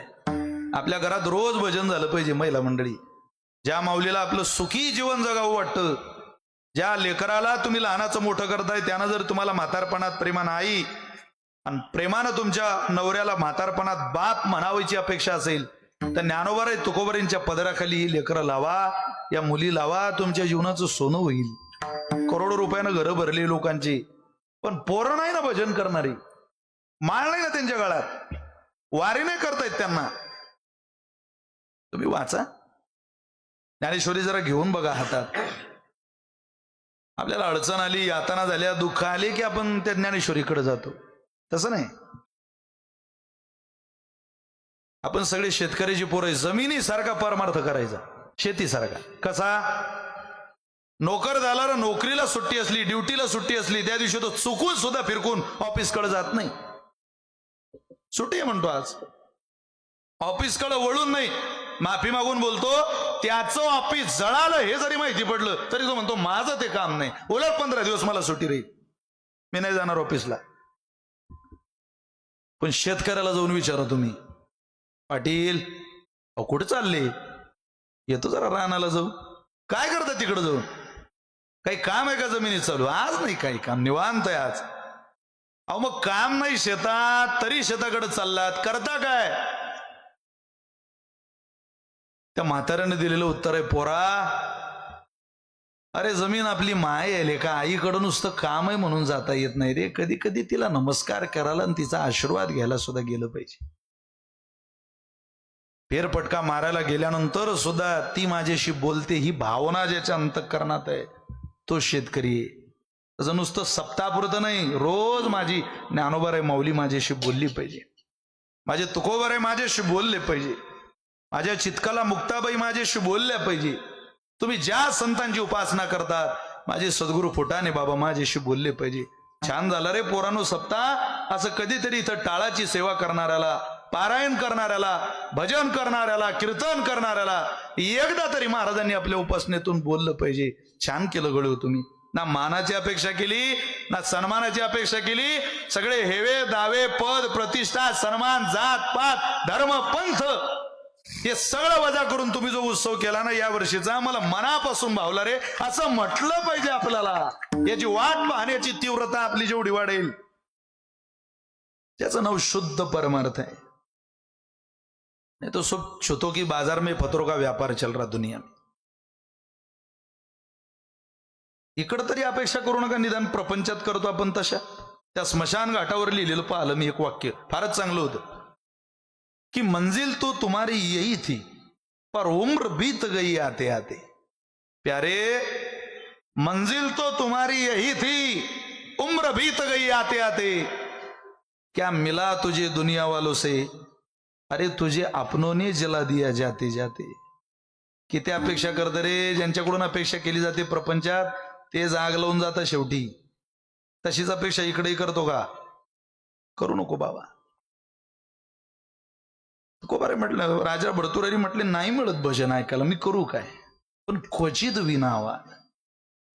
Speaker 3: आपल्या घरात रोज भजन झालं पाहिजे. महिला मंडळी, ज्या माऊलीला आपलं सुखी जीवन जगावं वाटतं, ज्या लेकराला तुम्ही लहानाचं मोठं करताय, त्यानं जर तुम्हाला म्हातारपणात प्रेमानं आई आणि प्रेमानं तुमच्या नवऱ्याला म्हातारपणात बाप म्हणावयाची अपेक्षा असेल, तर ज्ञानोबा तुकोबरींच्या पदराखाली ही लेकरं लावा, या मुली लावा. तुमच्या जीवनाचं सोनं होईल. करोडो रुपयानं घरं भरली लोकांची, पण पोरं नाही ना भजन करणारी, माळ नाही ना त्यांच्या गळ्यात, वारी नाही करतायत त्यांना. तुम्ही वाचा ज्ञानेश्वरी, जरा घेऊन बघा हातात. आपल्याला अडचण आली, यातना झाल्या, दुःख आले की आपण त्या ज्ञानेश्वरीकडे जातो. तसं नाही. आपण सगळे शेतकऱ्याची पोरं, जमिनीसारखा परमार्थ करायचा, शेतीसारखा. कसा? नोकर झाला, नोकरीला सुट्टी असली, ड्युटीला सुट्टी असली, त्या दिवशी तो चुकून सुद्धा फिरकून ऑफिसकडे जात नाही. सुट्टी म्हणतो आज, ऑफिसकडे वळून नाही, माफी मागून बोलतो. त्याचं ऑफिस जळालं हे जरी माहिती पडलं तरी तो म्हणतो माझं ते काम नाही, उलट 15 दिवस मला सुट्टी राहील, मी नाही जाणार ऑफिसला. पण शेतकऱ्याला जाऊन विचारा तुम्ही, पाटील अहो कुठे चालले? येतो जरा रानाला जाऊ. काय करता तिकडे जाऊन? काही काम आहे का जमिनीत चालू? आज नाही काही काम, निवांत आहे आज. अहो मग काम नाही शेतात तरी शेताकडे चाललात, करता काय? त्या म्हाताऱ्याने दिलेलं उत्तर आहे, पोरा अरे जमीन आपली माय आहे का, आईकडं नुसतं काम आहे म्हणून जाता येत नाही रे. कधी कधी तिला नमस्कार करायला आणि तिचा आशीर्वाद घ्यायला सुद्धा गेलं पाहिजे. फेरपटका मारायला गेल्यानंतर सुद्धा ती माझ्याशी बोलते, ही भावना ज्याच्या अंतःकरणात आहे तो शेतकरी आहे. तसं नुसतं सप्ताहापुरतं नाही, रोज माझी ज्ञानोबा माऊली माझ्याशी बोलली पाहिजे, माझे तुकोबा माझ्याशी बोलले पाहिजे, माझ्या चितकाला मुक्ताबाई माझ्याशी बोलल्या पाहिजे. तुम्ही ज्या संतांची उपासना करतात, माझे सद्गुरू फुटाणे बाबा माझ्याशी बोलले पाहिजे. छान झालं रे पोरांनो सप्ताह. असं कधीतरी इथं टाळाची सेवा करणाऱ्याला, पारायण करणाऱ्याला, भजन करणाऱ्याला, कीर्तन करणाऱ्याला एकदा तरी महाराजांनी आपल्या उपासनेतून बोललं पाहिजे. छान केलं गळू तुम्ही. ना मानाची अपेक्षा केली, ना सन्मानाची अपेक्षा केली. सगळे हेवे दावे, पद प्रतिष्ठा, सन्मान, जात पात, धर्म, पंथ हे सगळं वजा करून तुम्ही जो उत्सव केला ना या वर्षीचा, मला मनापासून भावला रे असं म्हटलं पाहिजे आपल्याला. याची वाट पाहण्याची तीव्रता आपली जेवढी वाढेल, त्याचं नाव शुद्ध परमार्थ आहे. नहीं तो सब छुतो की बाजार में पत्रों का व्यापार चल रहा दुनिया में. इकडं तरी अपेक्षा करू नका, निदान प्रपंचात करतो आपण तशा. त्या स्मशान घाटावर लिहिलेलं पाहिलं मी एक वाक्य, फारच चांगलं होतं की मंजिल तो तुम्हारी यही थी पर उम्र बीत गई आते आते. प्यारे मंजिल तो तुम्हारी यही थी, उम्र बीत गई आते आते. क्या मिला तुझे दुनिया वालों से, अरे तुझे अपनों ने जला दिया जाते जाते. किती अपेक्षा करत रे, ज्यांच्याकडून अपेक्षा केली जाते प्रपंचात ते जाग लावून जातं शेवटी. तशीच अपेक्षा इकडेही करतो का? करू नको बाबा. कोबारे म्हटलं, राजा भरतुरारी म्हटले नाही मिळत भजन ऐकायला, मी करू काय? पण क्वचित विनावा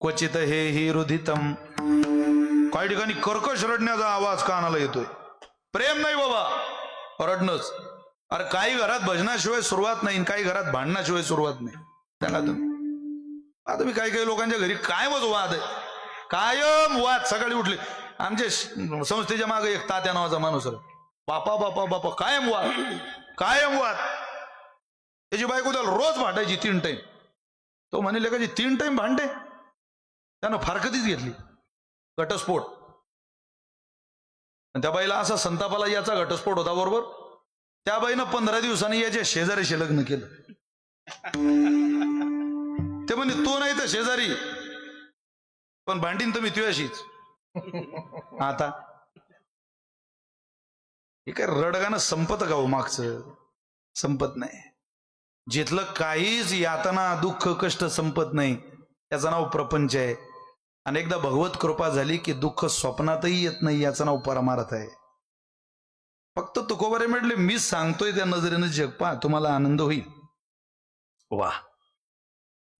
Speaker 3: क्वचित हे हि रुधितम. काही ठिकाणी कर्कश रडण्याचा आवाज कानाला येतोय. प्रेम नाही बाबा, रडणंच. अरे काही घरात भजनाशिवाय सुरुवात नाही, काही घरात भांडणाशिवाय सुरुवात नाही. सांगा तुम्ही. आता मी काही लोकांच्या घरी कायमच वाद आहे, कायम वाद. सकाळी उठले, आमच्या संस्थेच्या मागे एक तात्या नावाचा माणूस आहे, बापा बापा बापा कायम वाद, कायम वाद. त्याची बायको त्याला रोज भांडायची 3 टाइम. तो म्हणे लेखाची 3 टाइम भांडे. त्यानं फारकतीच घेतली, घटस्फोट. त्या बाईला असा संतापाला याचा घटस्फोट होता बरोबर. त्या बाईनं 15 दिवसांनी याच्या शेजारीशी लग्न केलं. ते म्हणे तो नाही तर शेजारी, पण भांडीन तर मी तुझ्याशीच. आता हे काय रडगाणं संपत का हो मागचं? संपत नाही. जिथलं काहीच यातना दुःख कष्ट संपत नाही त्याचं नाव प्रपंच आहे. अनेकदा भगवत कृपा झाली की दुःख स्वप्नातही येत नाही, याचं नाव परमार्थ आहे. फक्त तुकोबारे म्हटले मी सांगतोय त्या नजरेनं जग पहा, तुम्हाला आनंद होईल. वा.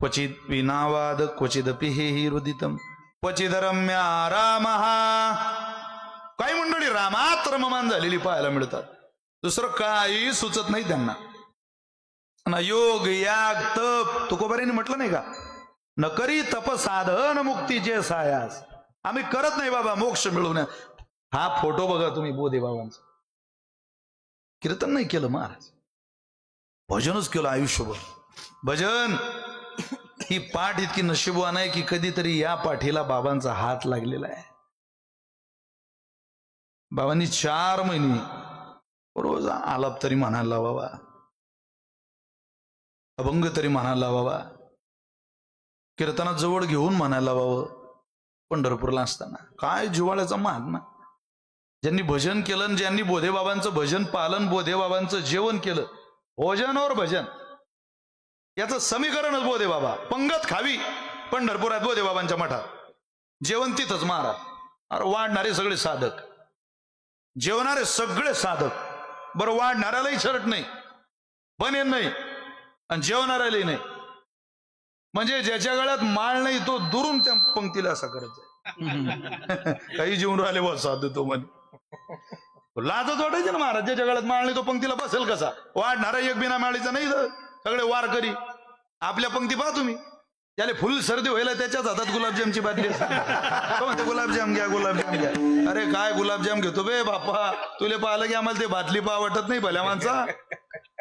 Speaker 3: क्वचित विनावाद क्वचिदपि हे रुदितम क्वचिद रम्या रामहा. काही मंडळी रामात रममान झालेली पाहायला मिळतात, दुसरं काही सुचत नाही त्यांना. ना योग याग तप, तुकोबारीने म्हटलं नाही का, न करी तप साधन मुक्तीचे सायास. आम्ही करत नाही बाबा मोक्ष मिळवण्या. हा फोटो बघा तुम्ही बोधे बाबांचा. कीर्तन नाही केलं महाराज, भजनच केलं आयुष्यभर. भजन ही पाठ इतकी नशीबवान आहे की कधीतरी या पाठीला बाबांचा हात लागलेला आहे. बाबांनी 4 महिने रोज आलाप तरी म्हणायला बाबा, अभंग तरी म्हणायला बाबा, कीर्तनात जवळ घेऊन म्हणायला बाबा. पंढरपूरला असताना काय जिव्हाळ्याचा महात्मा. ज्यांनी भजन केलं आणि ज्यांनी बोधेबाबांचं भजन पालन, बोधेबाबांचं जेवण केलं, भोजन और भजन याचं समीकरणच बोधेबाबा. पंगत खावी पंढरपुरात बोधेबाबांच्या मठात, जेवण तिथंच महाराज. अरे वाढणारे सगळे साधक, जेवणारे सगळे साधक. बरं वाढणाऱ्यालाही शर्ट नाही, बनेन नाही, आणि जेवणाऱ्यालाही नाही. म्हणजे ज्याच्या गळ्यात माळ नाही तो दुरून त्या पंक्तीला असा करत आहे. काही जेवून राहिले बस साधू तो म्हणे. लाजच वाटायचे ना महाराज, ज्याच्या गळ्यात माळ नाही तो पंक्तीला बसेल कसा? वाढणारा एक बिना माळीचा नाही, सगळे वारकरी. आपल्या पंक्ती पहा तुम्ही, त्याला फुल सर्दी व्हायला त्याच्याच हातात गुलाबजामची बाटली असते. गुलाबजाम घ्या, गुलाबजाम घ्या. अरे काय गुलाबजाम घेतो बे बापा, तुले पाहिलं की आम्हाला ते बाटली पहा वाटत नाही भल्या माणसा.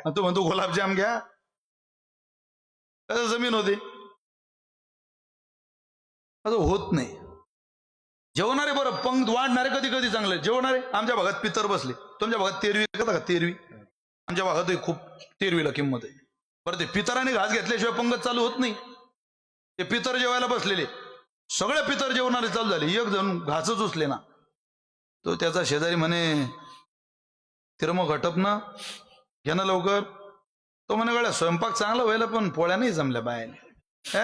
Speaker 3: तू म्हणतो गुलाबजाम घ्या, कसं जमीन होते? असं होत नाही. जेवणारे बरं पंक्त वाढणारे कधी कधी चांगले जेवणारे. आमच्या भागात पितर बसले, तुमच्या भागात तेरवी का? तेरवी आमच्या भागात खूप तेरवीला किंमत आहे. बरं ते पितराने घास घेतल्याशिवाय पंगत चालू होत नाही. ते पितर जेवायला बसलेले, सगळे पितर जेवणारे चालू झाले, एक जण घासच उचले ना. तो त्याचा शेजारी म्हणे, तिरमग हटप ना, घ्या ना लवकर. तो म्हणे गड्या स्वयंपाक चांगला व्हायला पण पोळ्या नाही जमल्या बायाने.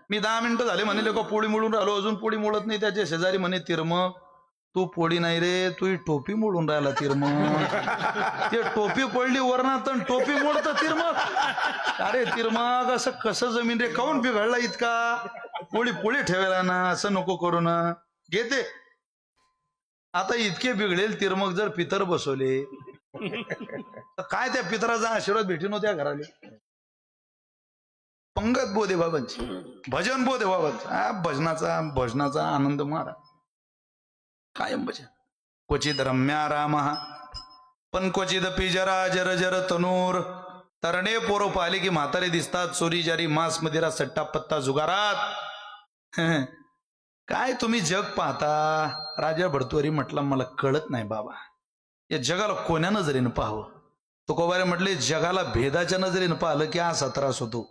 Speaker 3: मी 10 मिनिटं झाले म्हणे लोक पोळी मोडून राहिलो, अजून पोळी मोडत नाही. त्याचे शेजारी म्हणे, तिरमग तू पोळी नाही रे, तू टोपी मोडून राहिला तिरमग. ते टोपी पडली वरणात, टोपी मोडत तिरमग. अरे तिरमग असं कसं जमीन रे, काऊन बिघडला इतका? पोळी पोळी ठेवायला ना, असं नको करू ना. घेते आता इतके बिघडेल तिरमग जर पितर बसवले तर काय त्या पितराचा आशीर्वाद भेटून होत्या घराले. पंगत बोधे बाबांची, भजन बोधे बाबांचा. भजनाचा आनंद मारा कायम. भजन क्वचित रम्या राम, पण क्वचिदपि जरा जर जर तनूर. तरणे पोरो पाहिले की म्हातारे दिसतात, चोरी जारी मांस मदिरा सट्टा पत्ता जुगारात. काय तुम्ही जग पाहता? राजा भरतुरी म्हटला, मला कळत नाही बाबा, या जगाला कोण्या नजरेनं पाहावं? तुकोबारे म्हटले, जगाला भेदाच्या नजरेनं पाहिलं की असा त्रास होतो.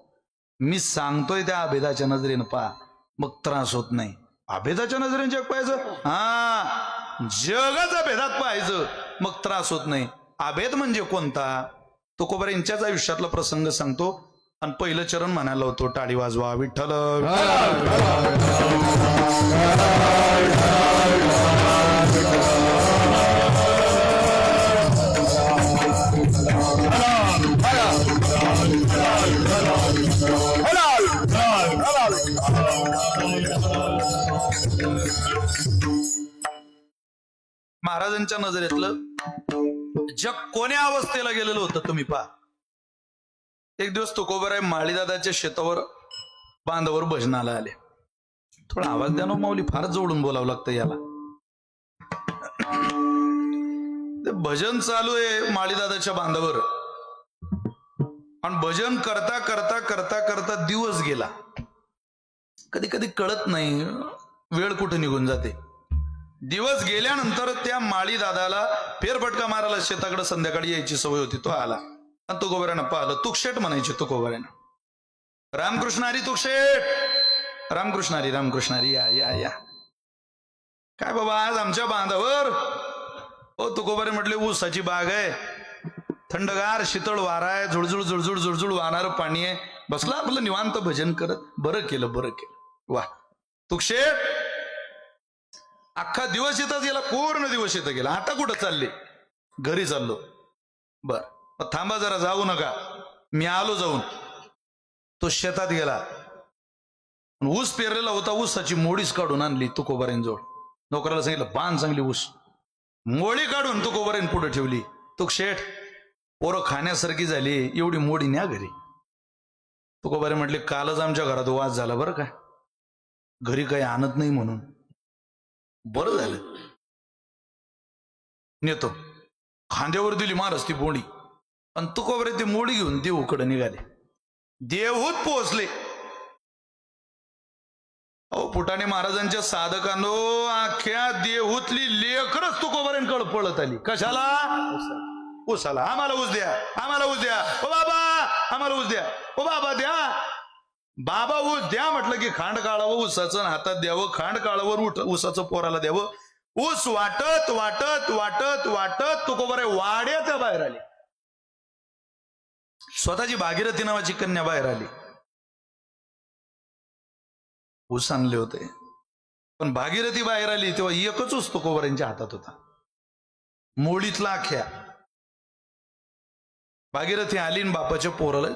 Speaker 3: मी सांगतोय त्या अभेदाच्या नजरेनं पहा, मग त्रास होत नाही. अभेदाच्या नजरेनं जग पाहायचं, हा जगाचा भेदात पाहायचं, मग त्रास होत नाही. अभेद म्हणजे कोणता? तुकोबारेंच्याच आयुष्यातला प्रसंग सांगतो आणि पहिलं चरण म्हणायला होतो, टाळी वाजवा विठ्ठल. महाराजांच्या नजरेतलं जग कोण्या अवस्थेला गेलेलं होतं तुम्ही पहा. एक दिवस तुकोबाराय माळीदादाच्या शेतावर बांधावर भजनाला आले. थोडा आवाज द्या ना माऊली, फारच जोडून बोलावं लागतं याला. ते भजन चालू आहे माळीदादाच्या बांधावर, आणि भजन करता करता करता करता दिवस गेला. कधी कधी कळत नाही वेळ कुठे निघून जाते. दिवस गेल्यानंतर त्या माळी दादाला फेरफटका मारायला शेताकडे संध्याकाळी यायची सवय होती. तो आला आणि तुकोबाऱ्यानं पाहिलं. तुकशेट म्हणायचे तुकोबाऱ्यानं, रामकृष्णारी तुकशेट, रामकृष्णारी रामकृष्णारी, या या या. काय बाबा आज आमच्या बांधावर ओ तुकोबारे म्हटले ऊसाची बाग आहे, थंडगार शीतळ वारा आहे, झुळझुळ झुळझुळ झुळझुळ वाहणारं पाणी आहे. बसला आपलं निवांत भजन करत. बरं केलं वा. तुकशेठ अख्खा दिवस येतच गेला, पूर्ण दिवस येतं गेला. आता कुठं चालले? घरी चाललो. बर थांबा जरा, जाऊ नका, मी आलो जाऊन. तो शेतात गेला, ऊस पेरलेला होता, ऊसाची मोडीच काढून आणली तुकोबारेंजवळ. नोकराला सांगितलं बांध चांगली ऊस. मोडी काढून तुकोबारेन पुढे ठेवली. तुकशेठ पोरं खाण्यासारखी झाली, एवढी मोडी न्या घरी. तुकोबारे म्हटले कालच आमच्या घरात वाद झाला बरं का, घरी काही आणत नाही म्हणून. बरं झालं, नेतो. खांद्यावर दिली महाराज ती मोडी, आणि तुकोबारे ती मोडी घेऊन देहूकडे निघाले. देहूत पोहोचले. अहो पुटाणे महाराजांच्या साधकांनो, अख्ख्या देहूतली लेकरच तुकोबारेंकडे पळत आली. कशाला? ऊसाला. आम्हाला ऊस द्या, आम्हाला ऊस द्या, ओ बाबा आम्हाला ऊस द्या, ओ बाबा द्या. बाबा ऊस द्या म्हटलं की खांड काढावं ऊसाचं, हातात द्यावं खांड काढावर, ऊसाचं पोराला द्यावं. ऊस वाटत वाटत वाटत वाटत तुकोबारे वाड्याच्या बाहेर आले. स्वतःची भागीरथी नावाची कन्या बाहेर आली. ऊस आणले होते, पण भागीरथी बाहेर आली तेव्हा एकच ऊस तुकोबारांच्या हातात होता, मोडीतला अख्या. भागीरथी आली आणि बापाच्या पोराला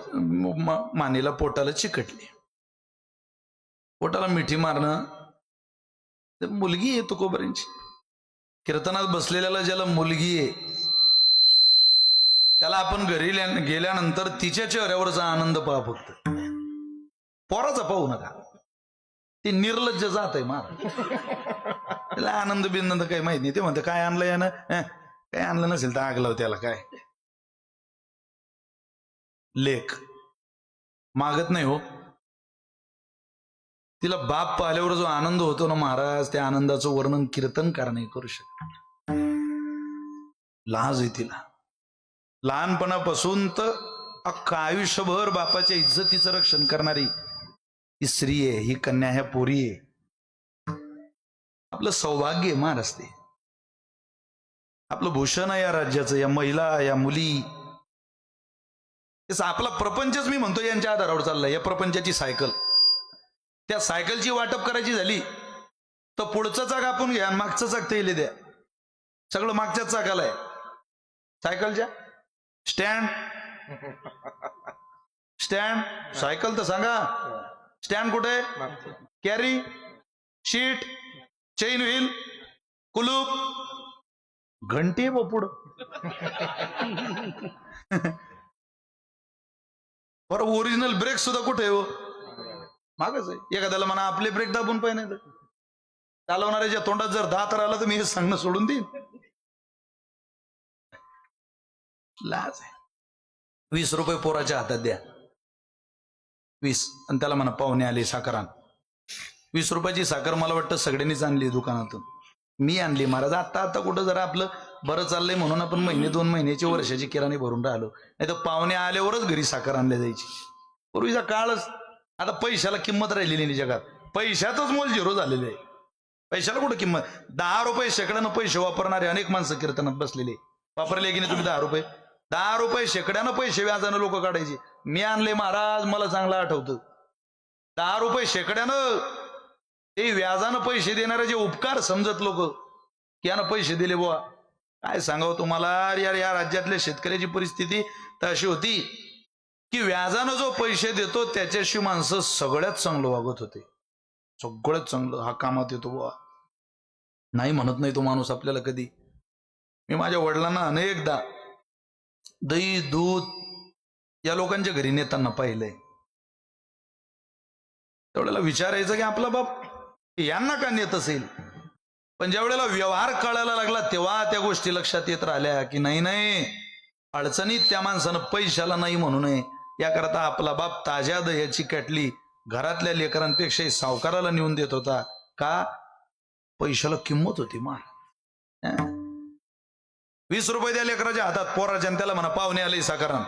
Speaker 3: मानेला पोटाला चिकटली. पोटाला मिठी मारणं. मुलगी आहे तुकोबारांची. कीर्तनात बसलेल्याला ज्याला मुलगी आहे त्याला आपण घरी गेल्यानंतर तिच्या चेहऱ्यावरचा आनंद पहा, फक्त पोराचा पाहू नका. ते निर्लज्ज जात आहे मार. त्याला आनंद बिनंद काही माहित नाही. ते म्हणते काय आणलं यानं, काय आणलं नसेल तर आग लाव त्याला. काय लेख मागत नाही हो. तिला बाप पाहिल्यावर जो आनंद होतो ना महाराज, त्या आनंदाचं वर्णन कीर्तनकार नाही करू शकत. लाज आहे तिला. लहानपणापासून तर अख्खा आयुष्यभर बापाच्या इज्जतीचं रक्षण करणारी ही स्त्री आहे, ही कन्या, ह्या पोरी आहे. आपलं सौभाग्य आहे महाराज ते. आपलं भूषण आहे या राज्याचं, या महिला, या मुली. आपला प्रपंचच मी म्हणतो यांच्या आधारावर चाललाय. या प्रपंचाची सायकल, त्या सायकलची वाटप करायची झाली तर पुढचं चाक आपण घ्या, मागचं चाक ते द्या. सगळं मागच्याच चाकाला आहे सायकलच्या. स्टँड स्टँड सायकल तर सांगा, स्टँड कुठे? कॅरी, शीट, चेन व्हील, कुलूप, घंटी व पुढं. बरं ओरिजिनल ब्रेक सुद्धा कुठे आहे हो? मागच आहे. एखाद्याला म्हणा आपले ब्रेक दाबून पाहिजे नाही, तर चालवणाऱ्याच्या तोंडात जर दात राहिला तर मी हे सांगणं सोडून देईन. लाज आहे. 20 रुपये पोराच्या हातात द्या, 20, आणि त्याला म्हणा पाहुणे आले साखर आण. 20 रुपयाची साखर मला वाटतं सगळ्यांनीच आणली दुकानातून. मी आणली महाराज. आता कुठं जरा आपलं बरं चाललंय म्हणून आपण महिने 2 महिन्याची वर्षाची किराणे भरून राहिलो, नाही तर पाहुणे आल्यावरच घरी साखर आणल्या जायची. पूर्वीचा काळच. आता पैशाला किंमत राहिलेली नाही जगात. पैशातच मोल झिरो झालेले आहे. पैशाला कुठं किंमत? 10 रुपये शेकड्यानं पैसे वापरणारे अनेक माणसं कीर्तनात बसलेले. वापरले की नाही तुम्ही 10 रुपये? 10 रुपये शेकड्यानं पैसे व्याजानं लोक काढायचे. मी आणले महाराज, मला चांगलं आठवतं. 10 रुपये शेकड्यानं ते व्याजानं पैसे देणारे जे उपकार समजत लोक की यानं पैसे दिले बुवा. काय सांगावं तुम्हाला यार, या राज्यातल्या शेतकऱ्याची परिस्थिती तर अशी होती की व्याजानं जो पैसे देतो त्याच्याशी माणसं सगळ्यात चांगलं वागत होते. सगळ्यात चांगलं, हा कामात येतो बुवा, नाही म्हणत नाही तो माणूस आपल्याला कधी. मी माझ्या वडिलांना अनेकदा दही दूध या लोकांच्या घरी नेताना पाहिलंय. त्यावेळेला विचारायचं की आपला बाप यांना का नेत असेल, पण ज्या वेळेला व्यवहार कळायला लागला तेव्हा त्या गोष्टी लक्षात येत राहिल्या की नाही, अडचणीत त्या माणसानं पैशाला नाही म्हणू नये याकरता आपला बाप ताज्या दह्याची कॅटली घरातल्या लेकरांपेक्षा सावकाराला नेऊन देत होता. का? पैशाला किंमत होती मार. 20 रुपये द्या लेकराच्या हातात पोराच्या, त्याला म्हणा पाहुणे आले साखरान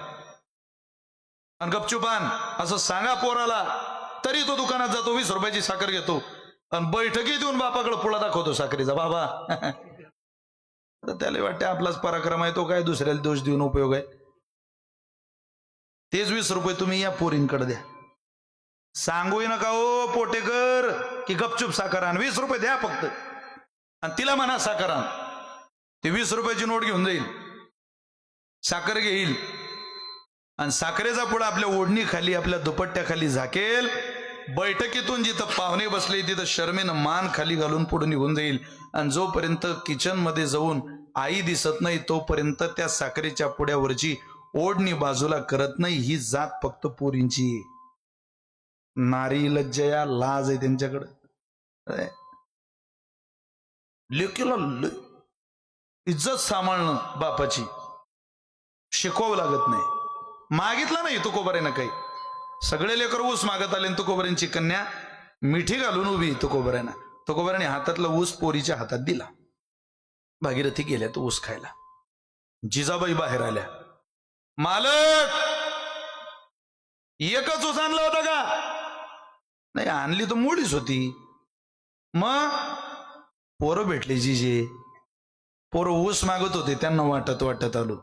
Speaker 3: आणि गपचुपान असं सांगा पोराला, तरी तो दुकानात जातो 20 रुपयाची साखर घेतो. आणि बैठकीत येऊन बापाकडे पुळा दाखवतो साखरेचा बाबा. तर त्याला वाटते आपलाच पराक्रम आहे, तो काय दुसऱ्याला दोष देऊन उपयोग आहे. तेच 20 रुपये तुम्ही या पोरींकडे द्या. सांगूही नका ओ पोटेकर की गपचूप साखर आण, 20 रुपये द्या फक्त. आणि तिला म्हणा साखर आण. ती 20 रुपयाची नोट घेऊन जाईल, साखर घेईल आणि साखरेचा पुढा आपल्या ओढणी खाली आपल्या दुपट्ट्याखाली झाकेल. बैठकीतून जिथं पाहुणे बसले तिथं शर्मेनं मान खाली घालून पुढे निघून जाईल. आणि जोपर्यंत किचन मध्ये जाऊन आई दिसत नाही तोपर्यंत त्या साखरेच्या पुड्यावरची ओढणी बाजूला करत नाही. ही जात फक्त पोरींची. नारी लज्जया लाज आहे त्यांच्याकडे. लेकीला इज्जत सांभाळणं बापाची शिकवावं लागत नाही. मागितलं नाही तुकोबऱ्यानं काही. सगळे लेकर ऊस मागत आले, तुकोबऱ्यांची कन्या मिठी घालून उभी. तुकोबऱ्याने हातातला ऊस पोरीच्या हातात दिला. भागीरथी गेल्या तो ऊस खायला. जिजाबाई बाहेर आल्या. मालक, एकच ऊस आणला होता का? नाही, आणली तर मोडीच होती. मग पोरं भेटले जिजे. पोरं ऊस मागत होते, त्यांना वाटत आलो.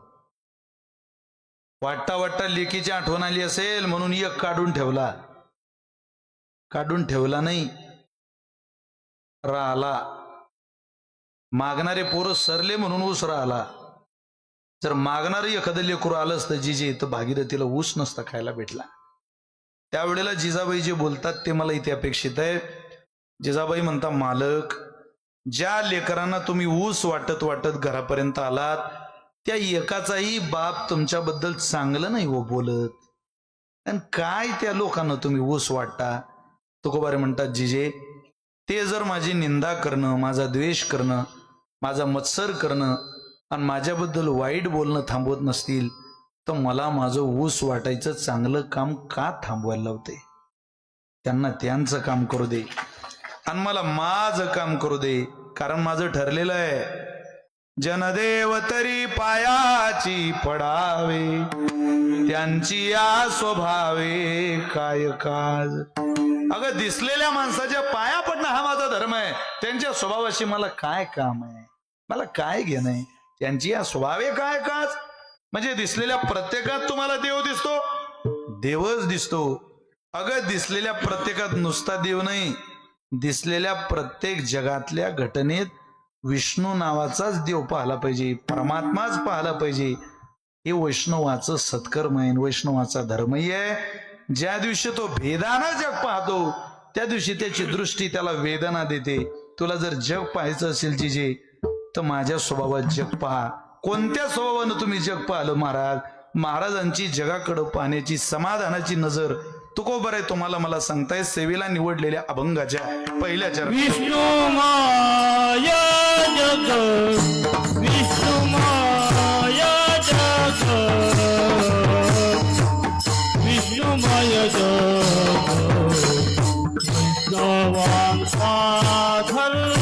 Speaker 3: वाटता लेकीची आठवण आली असेल म्हणून एक काढून ठेवला नाही, राहिला. मागणारे पोरं सरले म्हणून ऊस राहिला. जर मागणारे एखादं लेकरू आलं असतं जिजे तर भागीरथीला ऊस नसता खायला भेटला. त्यावेळेला जिजाबाई जे बोलतात ते मला इथे अपेक्षित आहे. जिजाबाई म्हणता, मालक, ज्या लेकरांना तुम्ही ऊस वाटत घरापर्यंत आलात त्या एकाचाही बाप तुमच्याबद्दल चांगलं नाही हो बोलत. आणि काय त्या लोकांना तुम्ही ऊस वाटता? तुकोबारे म्हणतात, जिजे, ते जर माझी निंदा करणं, माझा द्वेष करणं, माझा मत्सर करणं आणि माझ्याबद्दल वाईट बोलणं थांबवत नसतील तर मला माझं ऊस वाटायचं चांगलं काम का थांबवायला लावते? त्यांना त्यांचं काम करू दे आणि मला माझं काम करू दे. कारण माझं ठरलेलं आहे, जनदेव तरी पायाची पडावे, त्यांची या स्वभावे काय काज. अगं, दिसलेल्या माणसाच्या पाया पडणं हा माझा धर्म आहे. त्यांच्या स्वभावाशी मला काय काम आहे? मला काय घेणं आहे? त्यांची या स्वभावे काय काज. म्हणजे दिसलेल्या प्रत्येकात तुम्हाला देव दिसतो? देवच दिसतो. अगं, दिसलेल्या प्रत्येकात नुसता देव नाही, दिसलेल्या प्रत्येक जगातल्या घटनेत विष्णू नावाचाच देव पाहला पाहिजे, परमात्माच पाहला पाहिजे. हे वैष्णवाचं सत्कर्म आहे, वैष्णवाचा धर्मही आहे. ज्या दिवशी तो भेदानं जग पाहतो त्या दिवशी त्याची दृष्टी त्याला वेदना देते. तुला जर जग पाहायचं असेल जिजे तर माझ्या स्वभावात जग पहा. कोणत्या स्वभावानं तुम्ही जग पाहिलं महाराज? महाराजांची जगाकडं पाहण्याची समाधानाची नजर तुकोबर आहे. तुम्हाला मला सांगताय, सेवेला निवडलेल्या अभंगाच्या पहिल्या चरणात
Speaker 1: विष्णु माया जग, विष्णु माया जग, विष्णु माया जग, वैष्णवांचा धर्म.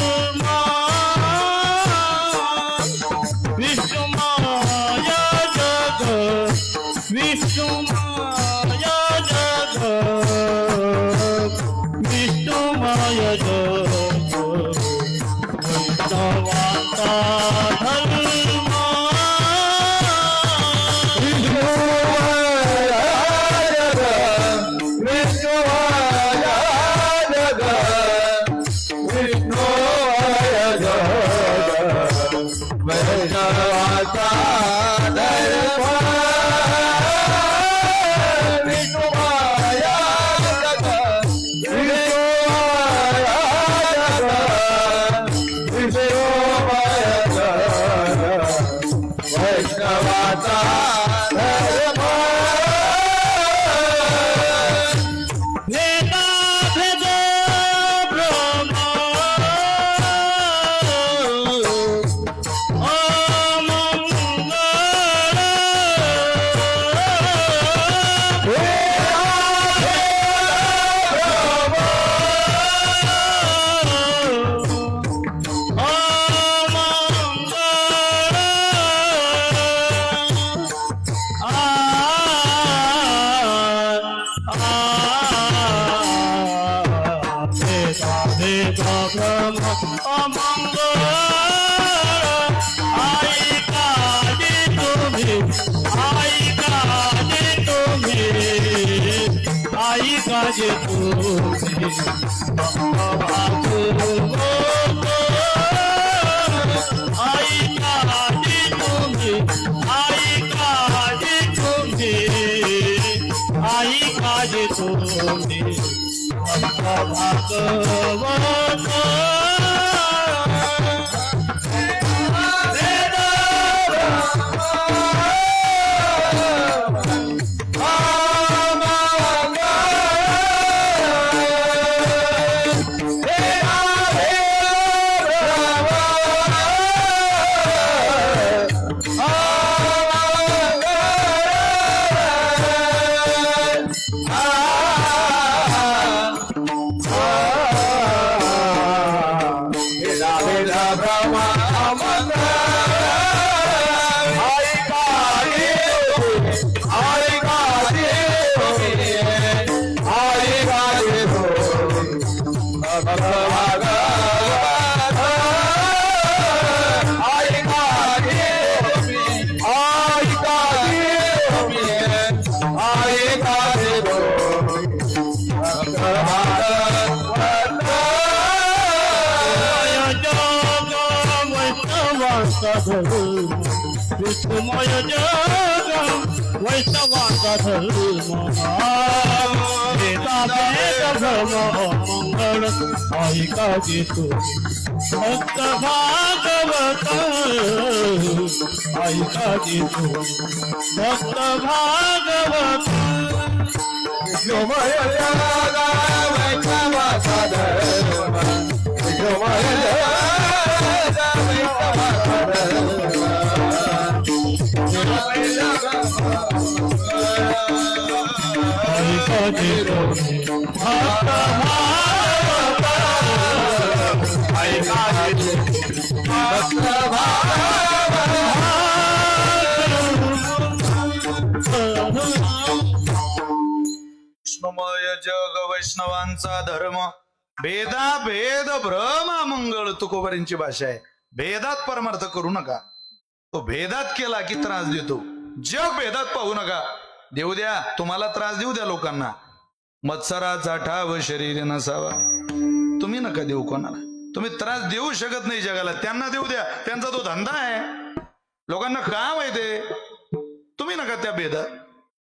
Speaker 1: विष्णु माया जग, विष्णु माया जग, विष्णु माया जग, वैष्णवांचा धर्म. विष्णु माया जग, विष्णु माया जग, विष्णु माया जग, वैष्णवांचा धर्म. काजे तुम्ही आई काजे तुम्ही आई काजे तुम्ही आई काजे तुम्ही भागवत विष्णुमय जग वैष्णवाचा धर्म वेदावेद धर्म मंगळ ऐका घेतो भक्त भागवत ऐका घेतो भक्त भागवत विष्णुमय जग वैष्णवाचा धर्म विष्णुमय
Speaker 3: विष्णुमय जग वैष्णवांचा धर्म भेदा भेद भ्रम मंगळ तुकोबारींची भाषा आहे. भेदात परमार्थ करू नका. तो भेदात केला की त्रास देतो. जग भेदात पाहू नका. देऊ द्या, तुम्हाला त्रास देऊ द्या लोकांना. मत्सराचा ठाव शरीर नसावा. तुम्ही नका देऊ कोणाला. तुम्ही त्रास देऊ शकत नाही जगाला, त्यांना देऊ द्या. त्यांचा तो धंदा आहे. लोकांना काम आहे ते. तुम्ही नका त्या भेदात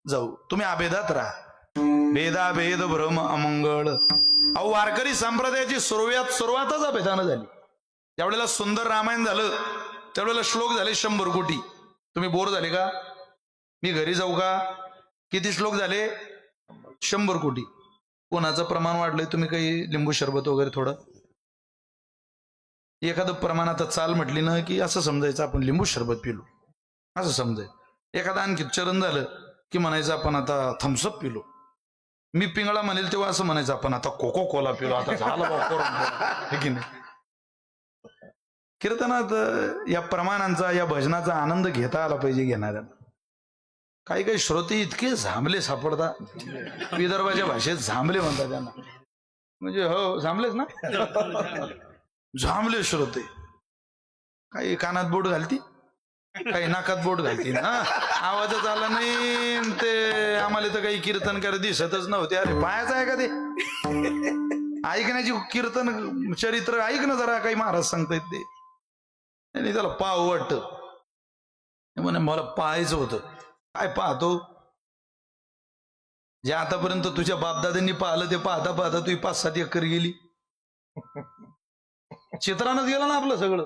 Speaker 3: जाऊ. तुम्ही अभेदात राहा. भेदा भेद भ्रम अमंगळ. अहो वारकरी संप्रदायाची सुरुवातच अभेदानं झाली. त्यावेळेला सुंदर रामायण झालं, त्यावेळेला श्लोक झाले 100 कोटी. तुम्ही बोर झाले का? मी घरी जाऊ का? किती श्लोक झाले? 100 कोटी. कोणाचं प्रमाण वाढलंय? तुम्ही काही लिंबू सरबत वगैरे थोडं एखादं प्रमाण आता चाल म्हटली ना की असं समजायचं आपण लिंबू सरबत पिलो, असं समजायचं. एखादं आणखी चरण झालं की म्हणायचं आपण आता थम्सअप पिलो. मी पिंगळा म्हणेल तेव्हा असं म्हणायचं आपण आता कोको कोला पिलो. आता झालं हे की नाही? कीर्तनात या प्रमाणांचा, या भजनाचा आनंद घेता आला पाहिजे घेणाऱ्यांना. काही काही श्रोते इतके झांबले सापडतात. विदर्भाच्या भाषेत झांबले म्हणतात त्यांना. म्हणजे हो झांबलेच ना. झांबले श्रोते. काही कानात बोट घालती, काही नाकात बोट घालती ना. आवाजच आला नाही ते. आम्हाला तर काही कीर्तनकार दिसतच नव्हते. अरे पायाच आहे का ते? ऐकण्याची कीर्तन चरित्र ऐक ना जरा. काही महाराज सांगतायत ते. आणि त्याला पाहू वाटत. म्हणे मला पाहायचं होतं. काय पाहतो? जे आतापर्यंत तुझ्या बापदादांनी पाहिलं ते पाहता पाहता तुझी 5-7 एकर गेली. चित्रानच गेलं ना आपलं सगळं.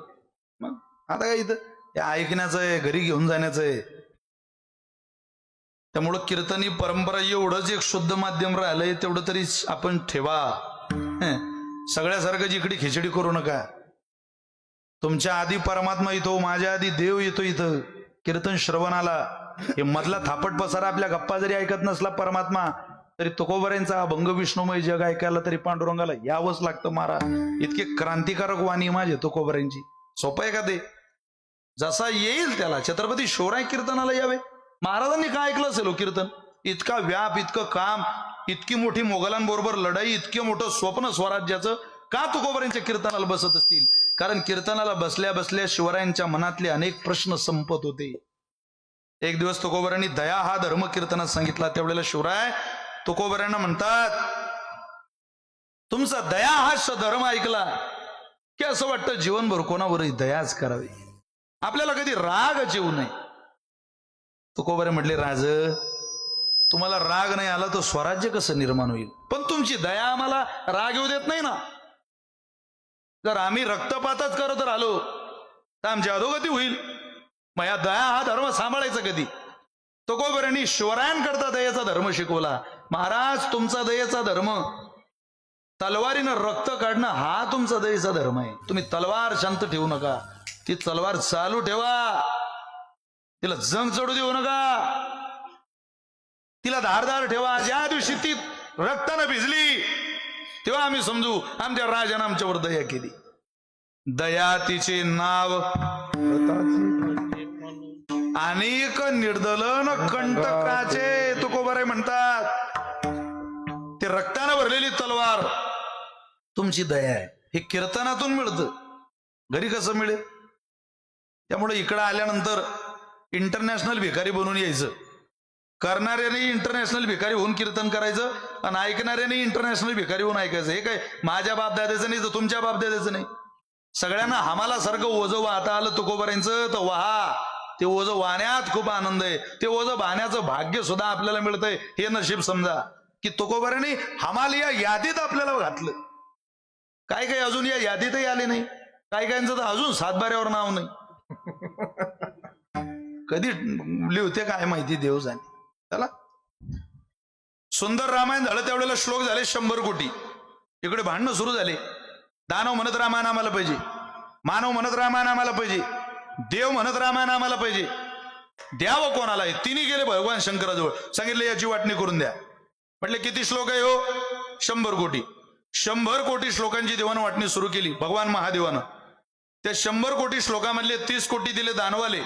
Speaker 3: मग आता काय इथं हे ऐकण्याचं आहे, घरी घेऊन जाण्याचं आहे. त्यामुळं कीर्तनी परंपरा एवढंच एक शुद्ध माध्यम राहिलंय, तेवढं तरी आपण ठेवा. सगळ्यासारखं जिकडे खिचडी करू नका. तुमच्या आधी परमात्मा येतो, माझ्या आधी देव येतो. इथं कीर्तन श्रवणाला हे मधला थापट पसारा आपल्या गप्पा जरी ऐकत नसला परमात्मा, तरी तुकोबाऱ्यांचा अभंग विष्णुमय जग ऐकायला तरी पांडुरंगाला यावंच लागतं. महाराज इतके क्रांतिकारक वाणी माझे तुकोबाऱ्यांची. सोपं आहे का ते? जसा येईल त्याला. छत्रपती शिवराय कीर्तनाला यावे. महाराजांनी काय ऐकलं असेल कीर्तन? इतका व्याप, इतकं काम, इतकी मोठी मोगलांबरोबर लढाई, इतकं मोठं स्वप्न स्वराज्याचं का तुकोबाऱ्यांच्या कीर्तनाला बसत असतील? कारण कीर्तनाला बसल्या बसल्या शिवरायांच्या मनातले अनेक प्रश्न संपत होते. एक दिवस तुकोबारांनी दया हा धर्म कीर्तनात सांगितला. त्यावेळेला शिवराय तुकोबऱ्यांना म्हणतात तुमचा दया हा धर्म ऐकला की असं वाटतं जीवनभर कोणावरही दयाच करावी, आपल्याला कधी रागच येऊ नये. तुकोबरे म्हटले, राज तुम्हाला राग नाही आला तर स्वराज्य कसं निर्माण होईल? पण तुमची दया आम्हाला राग येऊ देत नाही ना. जर आम्ही रक्तपातच करत राहिलो तर आमची अधोगती होईल. मग या दया हा धर्म सांभाळायचा कधी? तुकोबऱ्यांनी शिवरायांकरता दयेचा धर्म शिकवला. महाराज तुमचा दयेचा धर्म तलवारीनं रक्त काढणं हा तुमचा दयेचा धर्म आहे. तुम्ही तलवार शांत ठेवू नका, ती तलवार चालू ठेवा, तिला जंग चढू देऊ नका, तिला धारदार ठेवा. ज्या दिवशी ती रक्तानं भिजली तेव्हा आम्ही समजू आमच्या राजानं आमच्यावर दया केली. दया तिचे नाव अनेक निर्दलन कंटकाचे तुकोबरे म्हणतात. ते रक्तानं भरलेली तलवार तुमची दया आहे. हे कीर्तनातून मिळतं, घरी कसं मिळेल? त्यामुळे इकडं आल्यानंतर इंटरनॅशनल भिकारी बनून यायचं. करणाऱ्याने इंटरनॅशनल भिकारी होऊन कीर्तन करायचं आणि ऐकणाऱ्याने इंटरनॅशनल भिकारी होऊन ऐकायचं. हे काय माझ्या बापदाद्याचं नाही तर तुमच्या बापदाद्याचं नाही. सगळ्यांना हमाला सारखं ओझं वाहता आलं तुकोबऱ्यांचं तर वाहा. ते ओझं वाहण्यात खूप आनंद आहे. ते ओझं वाहण्याचं भाग्य सुद्धा आपल्याला मिळतंय. हे नशीब समजा की तुकोबऱ्यांनी हमाल या यादीत आपल्याला घातलं. काय काय अजून या यादीतही आले नाही. काय कायांचं तर अजून सातबाऱ्यावर नाव नाही. कधी लिहते काय माहिती, देव जाणे. चला, सुंदर रामायण झालं त्यावेळेला श्लोक झाले 100 कोटी. इकडे भांडणं सुरू झाले. दानव म्हणत रामायण आम्हाला पाहिजे, मानव म्हणत रामायण आम्हाला पाहिजे, देव म्हणत रामायण आम्हाला पाहिजे. द्यावं कोणाला? तिन्ही गेले भगवान शंकराजवळ, सांगितले याची वाटणी करून द्या. म्हटले किती श्लोक आहे हो? 100 कोटी. 100 कोटी श्लोकांची देवानं वाटणी सुरू केली भगवान महादेवानं. त्या 100 कोटी श्लोकामधले 30 कोटी दिले दानवाले,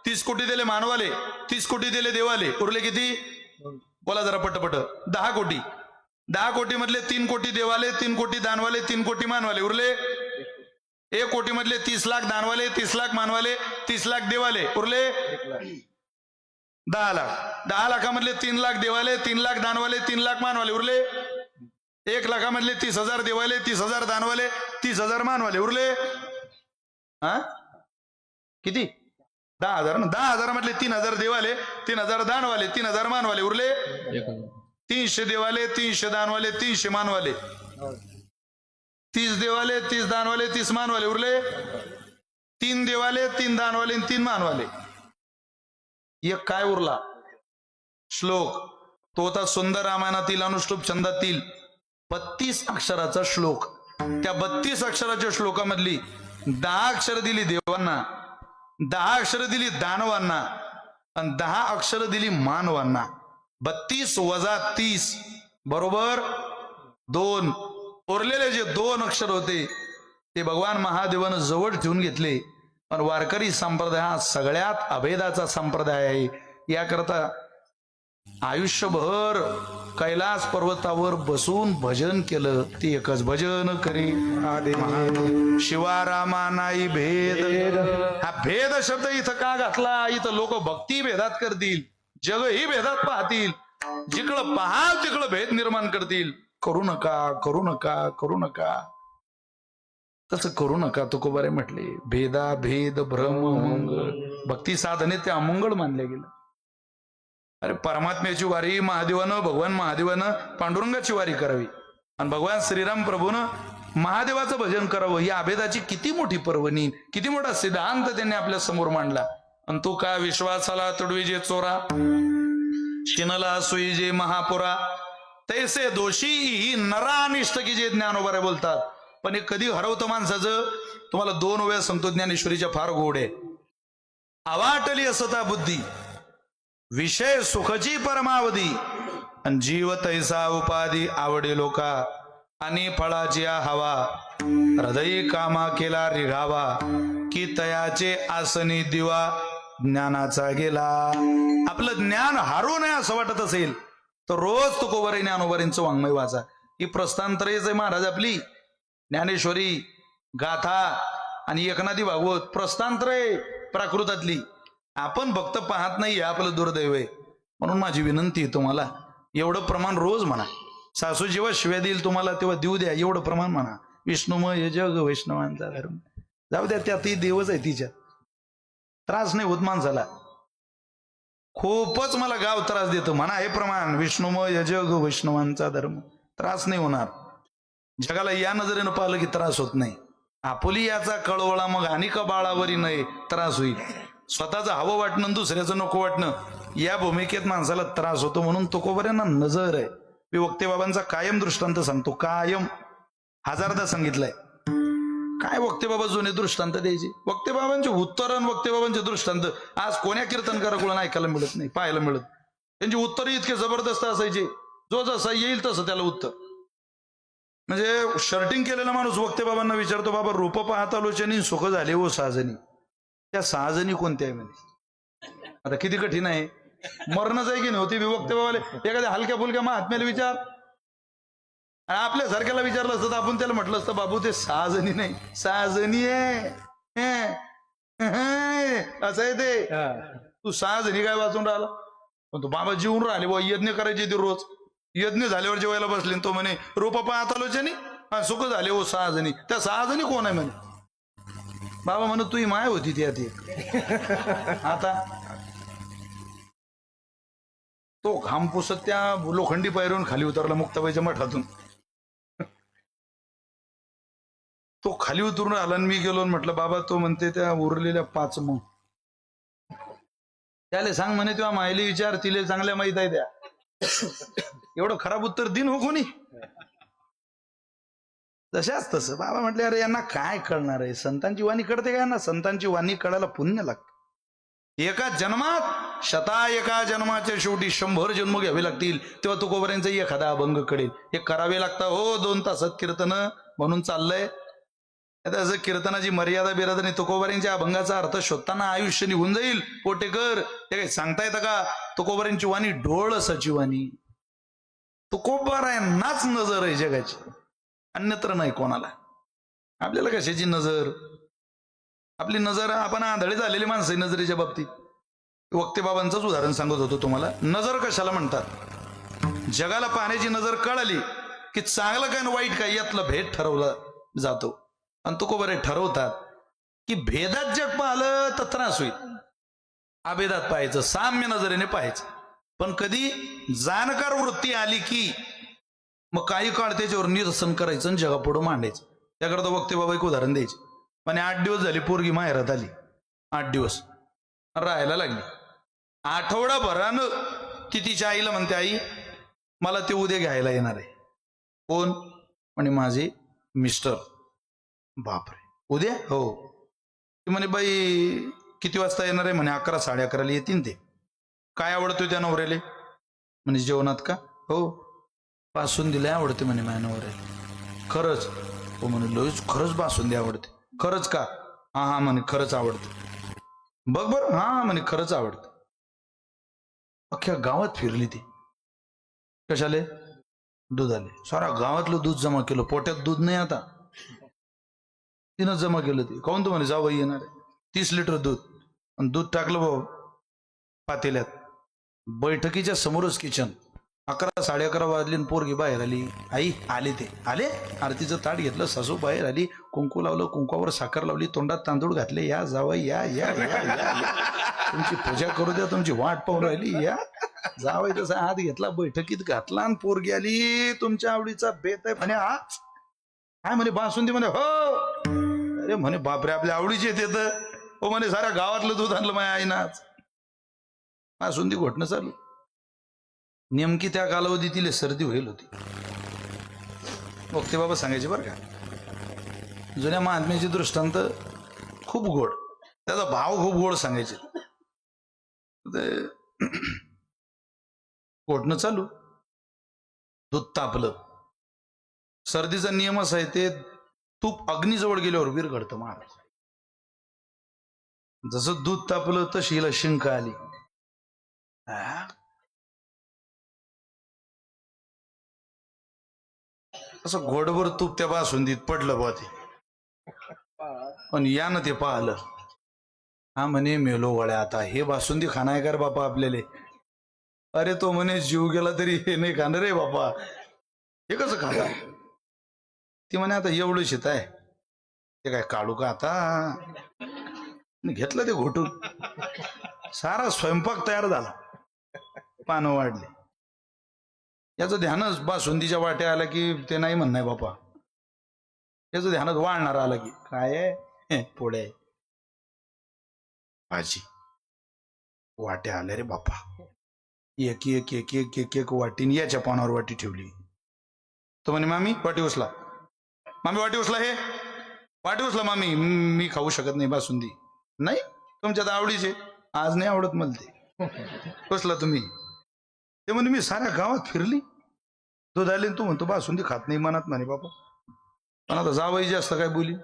Speaker 3: 30 कोटी दिले मानवाले, 30 कोटी दिले देवाले. उरले किती? बोला जरा पटपट. 10 कोटी. 10 कोटी मधले 3 कोटी देवाले, 3 कोटी दानवाले, 3 कोटी मानवाले. उरले 1 कोटी मधले 30 लाख दानवाले, 30 लाख मानवाले, 30 लाख देवाले. उरले 10 लाख. 10 लाखामधले 3 लाख देवाले, 3 लाख दानवाले, 3 लाख मानवाले. उरले 1 लाखामधले 30,000 देवाले, 30,000 दानवाले, 30,000 मानवाले. उरले किती? 10,000 ना. 10,000 मधले 3,000 देवाले, 3,000 दानवाले, 3,000 मानवाले. उरले 300 देवाले, 300 दानवाले, 300 मानवाले. 30 देवाले, 30 दानवाले, 30 मानवाले. उरले 3 देवाले, 3 दानवाले, 3 मानवाले. एक काय उरला? श्लोक. तो होता सुंदर रामायणातील अनुष्टुप छंदातील 32 अक्षराचा श्लोक. त्या 32 अक्षराच्या श्लोकामधली 10 अक्षर दिली देवांना, 10 अक्षर दिली दानवांना आणि 10 अक्षर दिली मानवांना. 32 वजा 30 बरोबर 2. उरलेले जे 2 अक्षर होते ते भगवान महादेवानं जवळ ठेवून घेतले. पण वारकरी संप्रदाय हा सगळ्यात अभेदाचा संप्रदाय आहे. याकरता आयुष्यभर कैलास पर्वतावर बसून भजन केलं. ते एकच भजन करी शिवा रामा नाही भेद. हा भेद शब्द इथं का घातला? इथं लोक भक्ती भेदात करतील, जगही भेदात पाहतील, जिकडं पाहाल तिकडं भेद निर्माण करतील. करू नका, करू नका, करू नका, तसं करू नका. तुकोबारे म्हटले भेदा भेद भ्रम मंगळ. भक्ती साधने ते अमंगळ मानले गेलं. अरे परमात्म्याची वारी महादेवानं, भगवान महादेवानं पांडुरंगाची वारी करावी आणि भगवान श्रीराम प्रभूनं महादेवाचं भजन करावं. ही अभेदाची किती मोठी पर्वणी, किती मोठा सिद्धांत त्यांनी आपल्या समोर मांडला. आणि तो का विश्वासाला तुडवी जे चोरा, शिनला सुई जे महापुरा, तैसे दोषी ही नरानिष्ठ की जे ज्ञानोबारे बोलतात. पण हे कधी हरवतं माणसाचं? तुम्हाला 2 वेळा सांगतो, ज्ञानेश्वरीच्या फार गोड आहे. अवाटली असता बुद्धी, विषय सुखची परमावधी, आणि जीव तैसा उपाधी आवडे लोका, आणि फळाची हवा, हृदय कामा केला रिघावा, की तयाचे आसनी दिवा ज्ञानाचा गेला. आपलं ज्ञान हारू नये असं वाटत असेल तर रोज तुकोबारे ज्ञानोबारींचं वाङ्मय वाचा. ही प्रस्थानत्रयच आहे महाराज आपली. ज्ञानेश्वरी, गाथा आणि एकनाथी भागवत प्रस्थानत्रय प्राकृतातली. आपण भक्त पाहत नाही, आपलं दुर्दैव आहे. म्हणून माझी विनंती आहे तुम्हाला, एवढं प्रमाण रोज म्हणा. सासू जेव्हा शिव्या देईल तुम्हाला तेव्हा देऊ द्या, एवढं प्रमाण म्हणा. विष्णुमय हे जग वैष्णवांचा धर्म. जाऊ द्या, त्यातही देवच आहे तिच्यात. त्रास नाही होत माणसाला. खूपच मला गाव त्रास देतो म्हणा हे प्रमाण. विष्णुमय हे जग वैष्णवांचा धर्म. त्रास नाही होणार. जगाला या नजरेनं पाहिलं की त्रास होत नाही. आपुली याचा कळवळा मग आणि का बाळावरी नाही त्रास होईल. स्वतःचं हवं वाटणं दुसऱ्याचं नको वाटणं या भूमिकेत माणसाला त्रास होतो. म्हणून तुकोबऱ्यांना नजर आहे. मी वक्ते बाबांचा कायम दृष्टांत सांगतो, कायम हजारदा सांगितलंय. काय वक्ते बाबा जुने दृष्टांत द्यायचे. वक्ते बाबांचे उत्तर आणि वक्ते बाबांचे दृष्टांत आज कोण्या कीर्तनकाराकडून ऐकायला मिळत नाही, पाहायला मिळत. त्यांची उत्तर इतके जबरदस्त असायचे, जो जसा येईल तसं त्याला उत्तर. म्हणजे शर्टिंग केलेला माणूस वक्ते बाबांना विचारतो, बाबा रूप पाहता लोचनी सुख झाले हो सहाजणी. त्या सहाजणी कोणत्या आहे म्हणे. आता किती कठीण आहे. मरणच आहे की नव्हती वक्ते बाबाले एखाद्या हलक्या फुलक्या महात्म्याला विचार. आणि आपल्या सारख्याला विचारलं असतं तर आपण त्याला म्हटलं असतं, बाबू ते सहाजणी नाही, सहाजणी आहे. असं आहे ते. तू सहाजणी काय वाचून राहिला. पण तो बाबा जीवन राहिले बुवा, यज्ञ करायचे ते रोज. यज्ञ झाल्यावर जेवायला बसले तो म्हणे रूप पाहता लोचनी सुख झाले हो सहाजणी. त्या सहाजणी कोण आहे म्हणे. बाबा म्हणत तुही माय होती त्यात एक. आता तो घाम पुसत त्या लोखंडी पायरून खाली उतरला मुक्ताबाईच्या मठातून. तो खाली उतरून आला आणि मी गेलो आणि म्हटलं, बाबा तो म्हणते त्या उरलेल्या 5 मग त्याला सांग म्हणे तेव्हा मायली विचार, तिले चांगल्या माहित आहे त्या. एवढं खराब उत्तर दिन हो कोणी. तशाच तसं बाबा म्हटले, अरे यांना काय कळणार आहे. संतांची वाणी कळते का यांना. संतांची वाणी कळायला पुण्य लागतं. एका जन्मात एका जन्माच्या शेवटी 100 जन्म घ्यावे लागतील तेव्हा तुकोबऱ्यांचा एखादा अभंग कळेल. हे करावे लागतं हो 2 तासात कीर्तन. म्हणून चाललंय आता असं कीर्तनाची मर्यादा बिरादा नाही. तुकोबऱ्यांच्या अभंगाचा अर्थ शोधताना आयुष्य निघून जाईल. पोटेकर हे काही सांगता येतं का. तुकोबऱ्यांची वाणी ढोळ असाची वाणी. तुकोबऱ्यांनाच नजर आहे जगाची, अन्यत्र नाही कोणाला. आपल्याला कशाची नजर. आपली नजर आपण आंधळे झालेली माणसं आहे नजरेच्या बाबतीत. वक्ते बाबांचंच उदाहरण सांगत होतो तुम्हाला. नजर कशाला म्हणतात. जगाला पाहण्याची नजर कळाली की चांगलं काय आणि वाईट काय यातला भेद ठरवला जातो. आणि तुकोबरे ठरवतात की भेदात जग पाहिलं तर त्रास होईल, अभेदात पाहायचं, साम्य नजरेने पाहायचं. पण कधी जाणकार वृत्ती आली की मग काही काळ त्याच्यावर निरसन करायचं आणि जगापुढं मांडायचं. त्याकरता वक्ते बाबा एक उदाहरण द्यायचे. म्हणे 8 दिवस झाले पोरगी माहेरात आली. 8 दिवस राहायला लागली. आठवडाभरानं ती तिच्या आईला म्हणते, आई मला ते उद्या घ्यायला येणार आहे. कोण म्हणे माझे मिस्टर. बापरे उद्या. हो. ती म्हणे बाई किती वाजता येणार आहे म्हणे 11 11:30 येतील. ते काय आवडतो त्या नवऱ्याले म्हणजे जेवणात का. हो बासुंदीला आवडते म्हणे माझ्या नवऱ्याला. खरंच. हो म्हणे लोच खरंच बासुंदी आवडते. खरंच का. हा म्हणे खरंच आवडते. बघ बरं. हा म्हणे खरंच आवडते. अख्ख्या गावात फिरली ती. कशाले. दूध आले. सारा गावातलं दूध जमा केलं. पोट्यात दूध नाही आता. तिनं जमा केलं. ते काऊन. तो म्हणे जावं येणार आहे. 30 लिटर दूध. आणि दूध टाकलं भाऊ पातेल्यात. बैठकीच्या समोरच किचन. 11 11:30 वाजली आणि पोरगी बाहेर आली. आई आले ते आले. आरतीचं ताट घेतलं. सासू बाहेर आली. कुंकू लावलं. कुंकवावर साखर लावली. तोंडात तांदूळ घातले. या जावं या या या या तुमची पूजा करू द्या. तुमची वाट पाहू राहिली. या जावं तसा हात घेतला. बैठकीत घातला आणि पोरगी आली. तुमच्या आवडीचा बेत आहे म्हणे. हा काय म्हणे बासुंदी म्हणे. हो. अरे म्हणे बापरे आपल्या आवडीचे येते तर. हो म्हणे साऱ्या गावातलं दूध आणलं माझ्या आईनाच. बासुंदी घोटणं चालू. नेमकी त्या कालावधी तिला सर्दी होईल होती. वक्ते बाबा सांगायचे बरं का. जुन्या महात्म्याचे दृष्टांत खूप गोड. त्याचा भाव खूप गोड सांगायचे. घोटणं चालू. दूध तापलं. सर्दीचा नियम असा आहे ते तूप अग्नीजवळ गेल्यावर विरघडतं महाराज. जसं दूध तापलं तशी हिला शिंक आली. असं घोडभर तूप त्या बासुंदीत पडलं बा ते. पण यानं ते पाहिलं. हा म्हणे मेलो वळ्या आता हे बासुंदी खाणार कर बापा आपल्याला. अरे तो म्हणे जीव गेला तरी हे नाही खाणार रे बापा, हे कसं खाता? ती म्हणे आता एवढं शेत आहे ते काय काढू का आता? घेतलं ते घोटून, सारा स्वयंपाक तयार झाला, पानं वाढले. याचं ध्यानच बासुंदीच्या वाट्या आला की ते नाही म्हणणं आहे बापा, याचं ध्यानच वाढणार आला की काय आहे पोळ्या भाजी वाट्या आल्या रे बापा. एक एक एक एक एक एक वाटीने याच्या पानावर वाटी ठेवली. तो म्हणे मामी वाटी उचला, मामी वाटी उचला, हे वाटी उचला मामी, मी खाऊ शकत नाही बासुंदी. नाही तुमच्यात आवडीचे, आज नाही आवडत मला ते, उचला तुम्ही. ते म्हणे मी साऱ्या गावात फिरली, दूध आले तू म्हणतो बासुंदी खात नाही मनात म्हणे बापा. पण आता जावई जास्त काय बोली,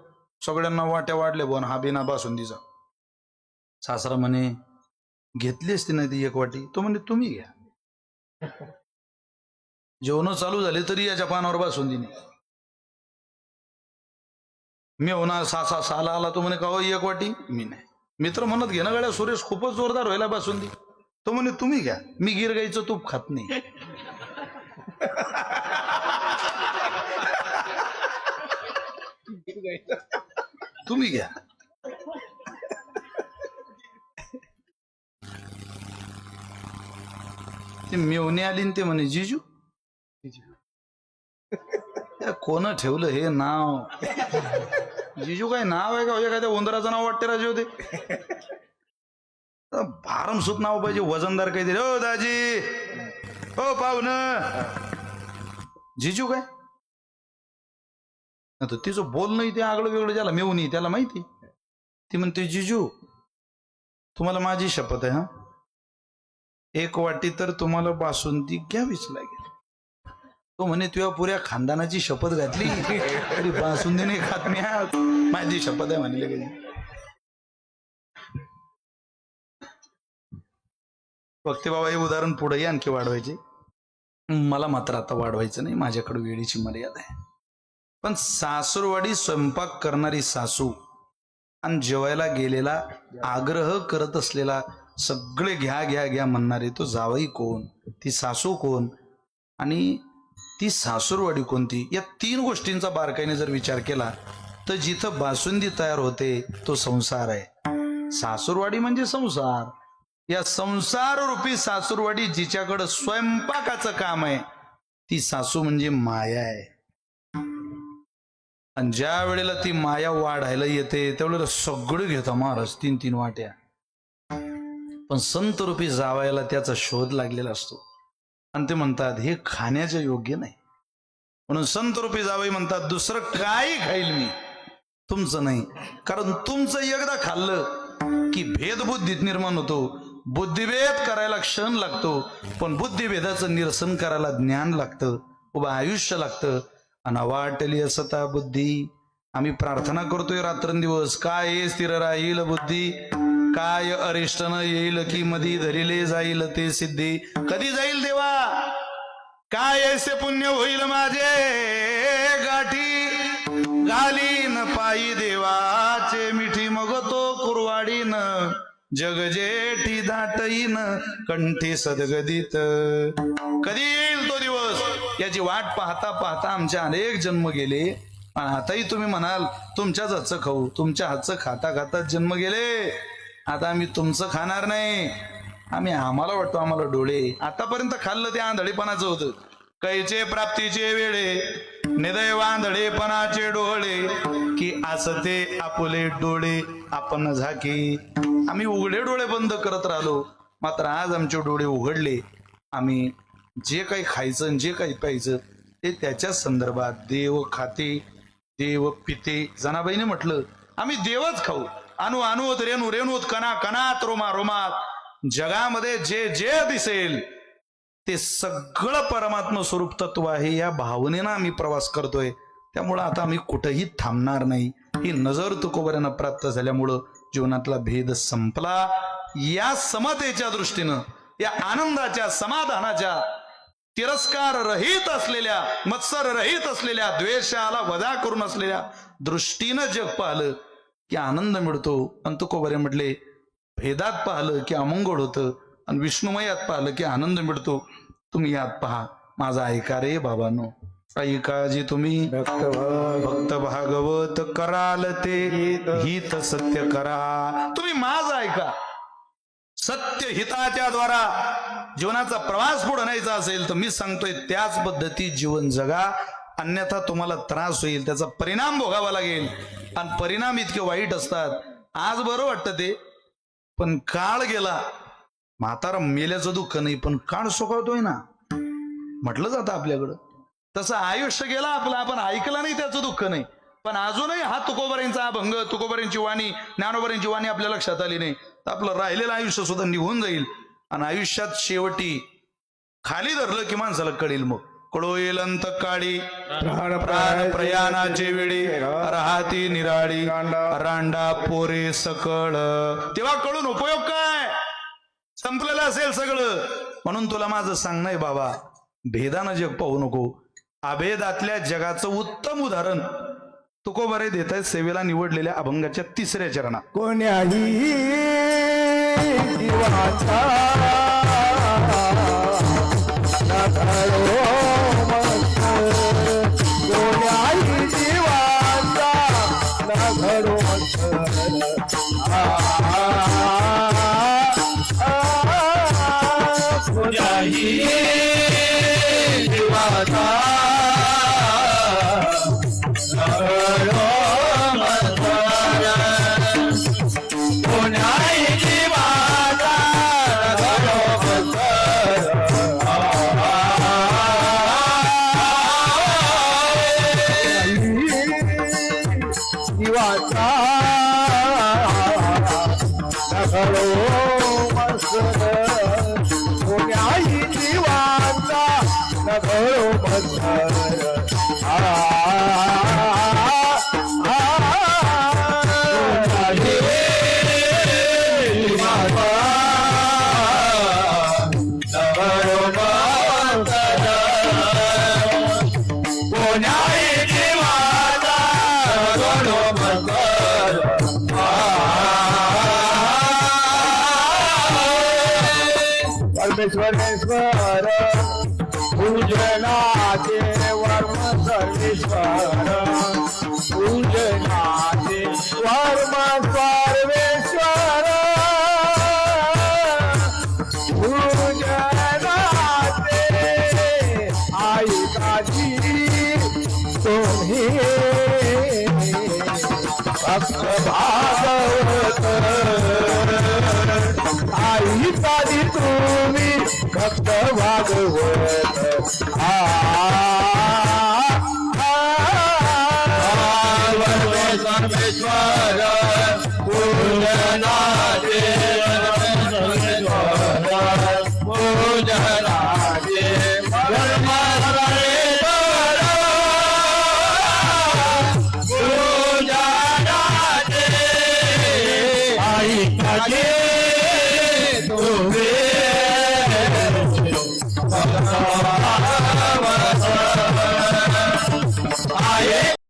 Speaker 3: सगळ्यांना वाट्या वाढल्या बोन हा बिना बासुंदीचा. सासरा म्हणे घेतली असती नाही ती एक वाटी. तो म्हणे तुम्ही घ्या. जेवण चालू झाले तरी याच्या पानावर बासुंदी नाही. मी होणार साला आला, तो म्हणे का हो एक वाटी, मी नाही. मित्र म्हणत घे ना गाड्या, सुरेश खूपच जोरदार व्हायला बासुंदी. तो म्हणे तुम्ही घ्या, मी गिर गाईचं तूप खात नाही. तुम्ही घ्या. ते मेवणी आली न ते म्हणे जिजू, कोण ठेवलं हे नाव? जिजू काय नाव आहे का? काय त्या उंदराचं नाव वाटते राजे होते. भारमसूत नाव पाहिजे, वजनदार काहीतरी. हो दाजी, हो पाहुण, जिजू काय? आता तिचं बोलणं ते आगळं वेगळं, ज्याला मेवणी त्याला माहिती. ती म्हणते जिजू तुम्हाला माझी शपथ आहे, हा एक वाटी तर तुम्हाला बासुंदी घ्यावीच लागेल. तो म्हणे तुझ्या पुऱ्या खानदानाची शपथ घातली तरी बासुंदी नाही खात मी, माझी शपथ आहे म्हणले. फक्त बाबा हे उदाहरण पुढेही आणखी वाढवायचे, मला मात्र आता वाढवायचं नाही, माझ्याकडे वेळेची मर्यादा आहे. पण सासूरवाडी स्वयंपाक करणारी सासू आणि जेवायला गेलेला आग्रह करत असलेला सगळे घ्या घ्या घ्या म्हणणारे तो जावई कोण, ती सासू कोण आणि ती सासूरवाडी कोणती, या तीन गोष्टींचा बारकाईने जर विचार केला तर जिथं बासुंदी तयार होते तो संसार आहे. सासूरवाडी म्हणजे संसार. या संसार रूपी सासूरवाडी जिच्याकडं स्वयंपाकाचं काम आहे ती सासू म्हणजे माया आहे. आणि ज्या वेळेला ती माया वाढायला येते त्यावेळेला सगळं घेता महाराज, 3-3 वाट्या. पण संत रूपी जावायला त्याचा शोध लागलेला असतो आणि ते म्हणतात हे खाण्याच्या योग्य नाही. म्हणून संत रूपी जावई म्हणतात दुसरं काही खाईल मी, तुमचं नाही. कारण तुमचं एकदा खाल्लं की भेदबुद्धीत निर्माण होतो. बुद्धिभेद करायला क्षण लागतो, पण बुद्धिभेदाचं निरसन करायला ज्ञान लागतं, उभं आयुष्य लागतं. आणि वाटली असता बुद्धी, आम्ही प्रार्थना करतोय रात्रंदिवस, काय स्थिर राहील बुद्धी, काय अरिष्ट न येईल की मधी धरिले जाईल ते सिद्धी. कधी जाईल देवा, काय ऐसे पुण्य होईल माझे, गाठी घालीन पायी देवाचे मिठी, मग तो कुरवाडीन जग जेठी दाटईन कंठी सदगदित. कधी येईल तो दिवस, याची वाट पाहता पाहता आमचे अनेक जन्म गेले. आणि आताही तुम्ही म्हणाल तुमच्याच हातचं खाऊ, तुमच्या हातचं खाता खाता जन्म गेले. आता आम्ही तुमचं खाणार नाही, आम्ही आम्हाला वाटतो आम्हाला डोळे. आतापर्यंत खाल्लं ते आंधळेपणाचं होतं. कैचे प्राप्तीचे वेळे निदय आंधळेपणाचे डोळे, की असते आपले डोळे आपण झाकी. आम्ही उघडे डोळे बंद करत राहिलो, मात्र आज आमचे डोळे उघडले. आम्ही जे काही खायचं जे काही प्यायचं ते त्याच्या संदर्भात, देव खाते देव पिते. जनाबाईने म्हटलं आम्ही देवच खाऊ. अनु अनुत रेणू रेणूत कणा कणात रोमा रोमात, जगामध्ये जे जे दिसेल ते सगळं परमात्मा स्वरूप तत्व आहे. या भावनेनं आम्ही प्रवास करतोय. त्यामुळं आता आम्ही कुठेही थांबणार नाही. ही नजर तुकोबऱ्यांना प्राप्त झाल्यामुळं जीवनातला भेद संपला. या समतेच्या दृष्टीनं, या आनंदाच्या समाधानाच्या, तिरस्कार रहित असलेल्या, मत्सर रहित असलेल्या, द्वेषाला वजा करून असलेल्या दृष्टीनं जग पाहिलं की आनंद मिळतो. आणि तुकोबरे म्हटले भेदात पाहिलं की अमंगळ होतं, आणि विष्णुमयात पाहिलं की आनंद मिळतो. तुम्ही यात पहा, माझा ऐका रे बाबांनो, ऐका जी तुम्ही भक्त भागवत कराल ते हित सत्य करा. तुम्ही माझं ऐका. सत्य हिताच्या द्वारा जीवनाचा प्रवास पुढे न्यायचा असेल तर मी सांगतोय त्याच पद्धतीत जीवन जगा, अन्यथा तुम्हाला त्रास होईल, त्याचा परिणाम भोगावा लागेल. आणि परिणाम इतके वाईट असतात. आज बरं वाटतं ते, पण काळ गेला. म्हातारा मेल्याचं दुःख नाही, पण काळ सुखावतोय ना म्हटलं जातं आपल्याकडं. तसं आयुष्य गेला आपलं, आपण ऐकलं नाही त्याचं दुःख नाही. पण अजूनही हा तुकोबारांचा अभंग, तुकोबारांची वाणी, ज्ञानोबारांची वाणी आपल्या लक्षात आली नाही तर आपलं राहिलेलं आयुष्य सुद्धा निघून जाईल. आणि आयुष्यात शेवटी खाली धरलं की माणसाला कळेल. मग कळो येईल अंत काळी प्राण प्रयाणाचे वेळी राहती निराळी रांडा पोरे सकळ. तेव्हा कळून उपयोग काय? संपलेलं असेल सगळं. म्हणून तुला माझं सांगणं आहे बाबा, भेदानं जग पाहू नको. अभेदातल्या जगाचं उत्तम उदाहरण तुकोबारे देत आहेत सेवेला निवडलेल्या अभंगाच्या 3ऱ्या चरणात.
Speaker 1: कोण्याही जीवाचा नधरो मस्त, कोण्याही जीवाचा नधरो मस्त. कोण्याही जीवाचा नधरो मस्त, कोण्याही जीवाचा नधरो मस्त. जीवाचा नधरो मस्त, कोण्याही जीवाचा नधरो मस्त. परमेश्वरेश्वर पूजनाचे वर्म सर्वेश्वर, पूजनाचे वर्म सर्वेश्वर, पूजनाचे ऐकाजी तुम्ही भक्त भागवत. ऐकाजी तुम्ही भक्त भागवत. सर्वेश्वर पूजना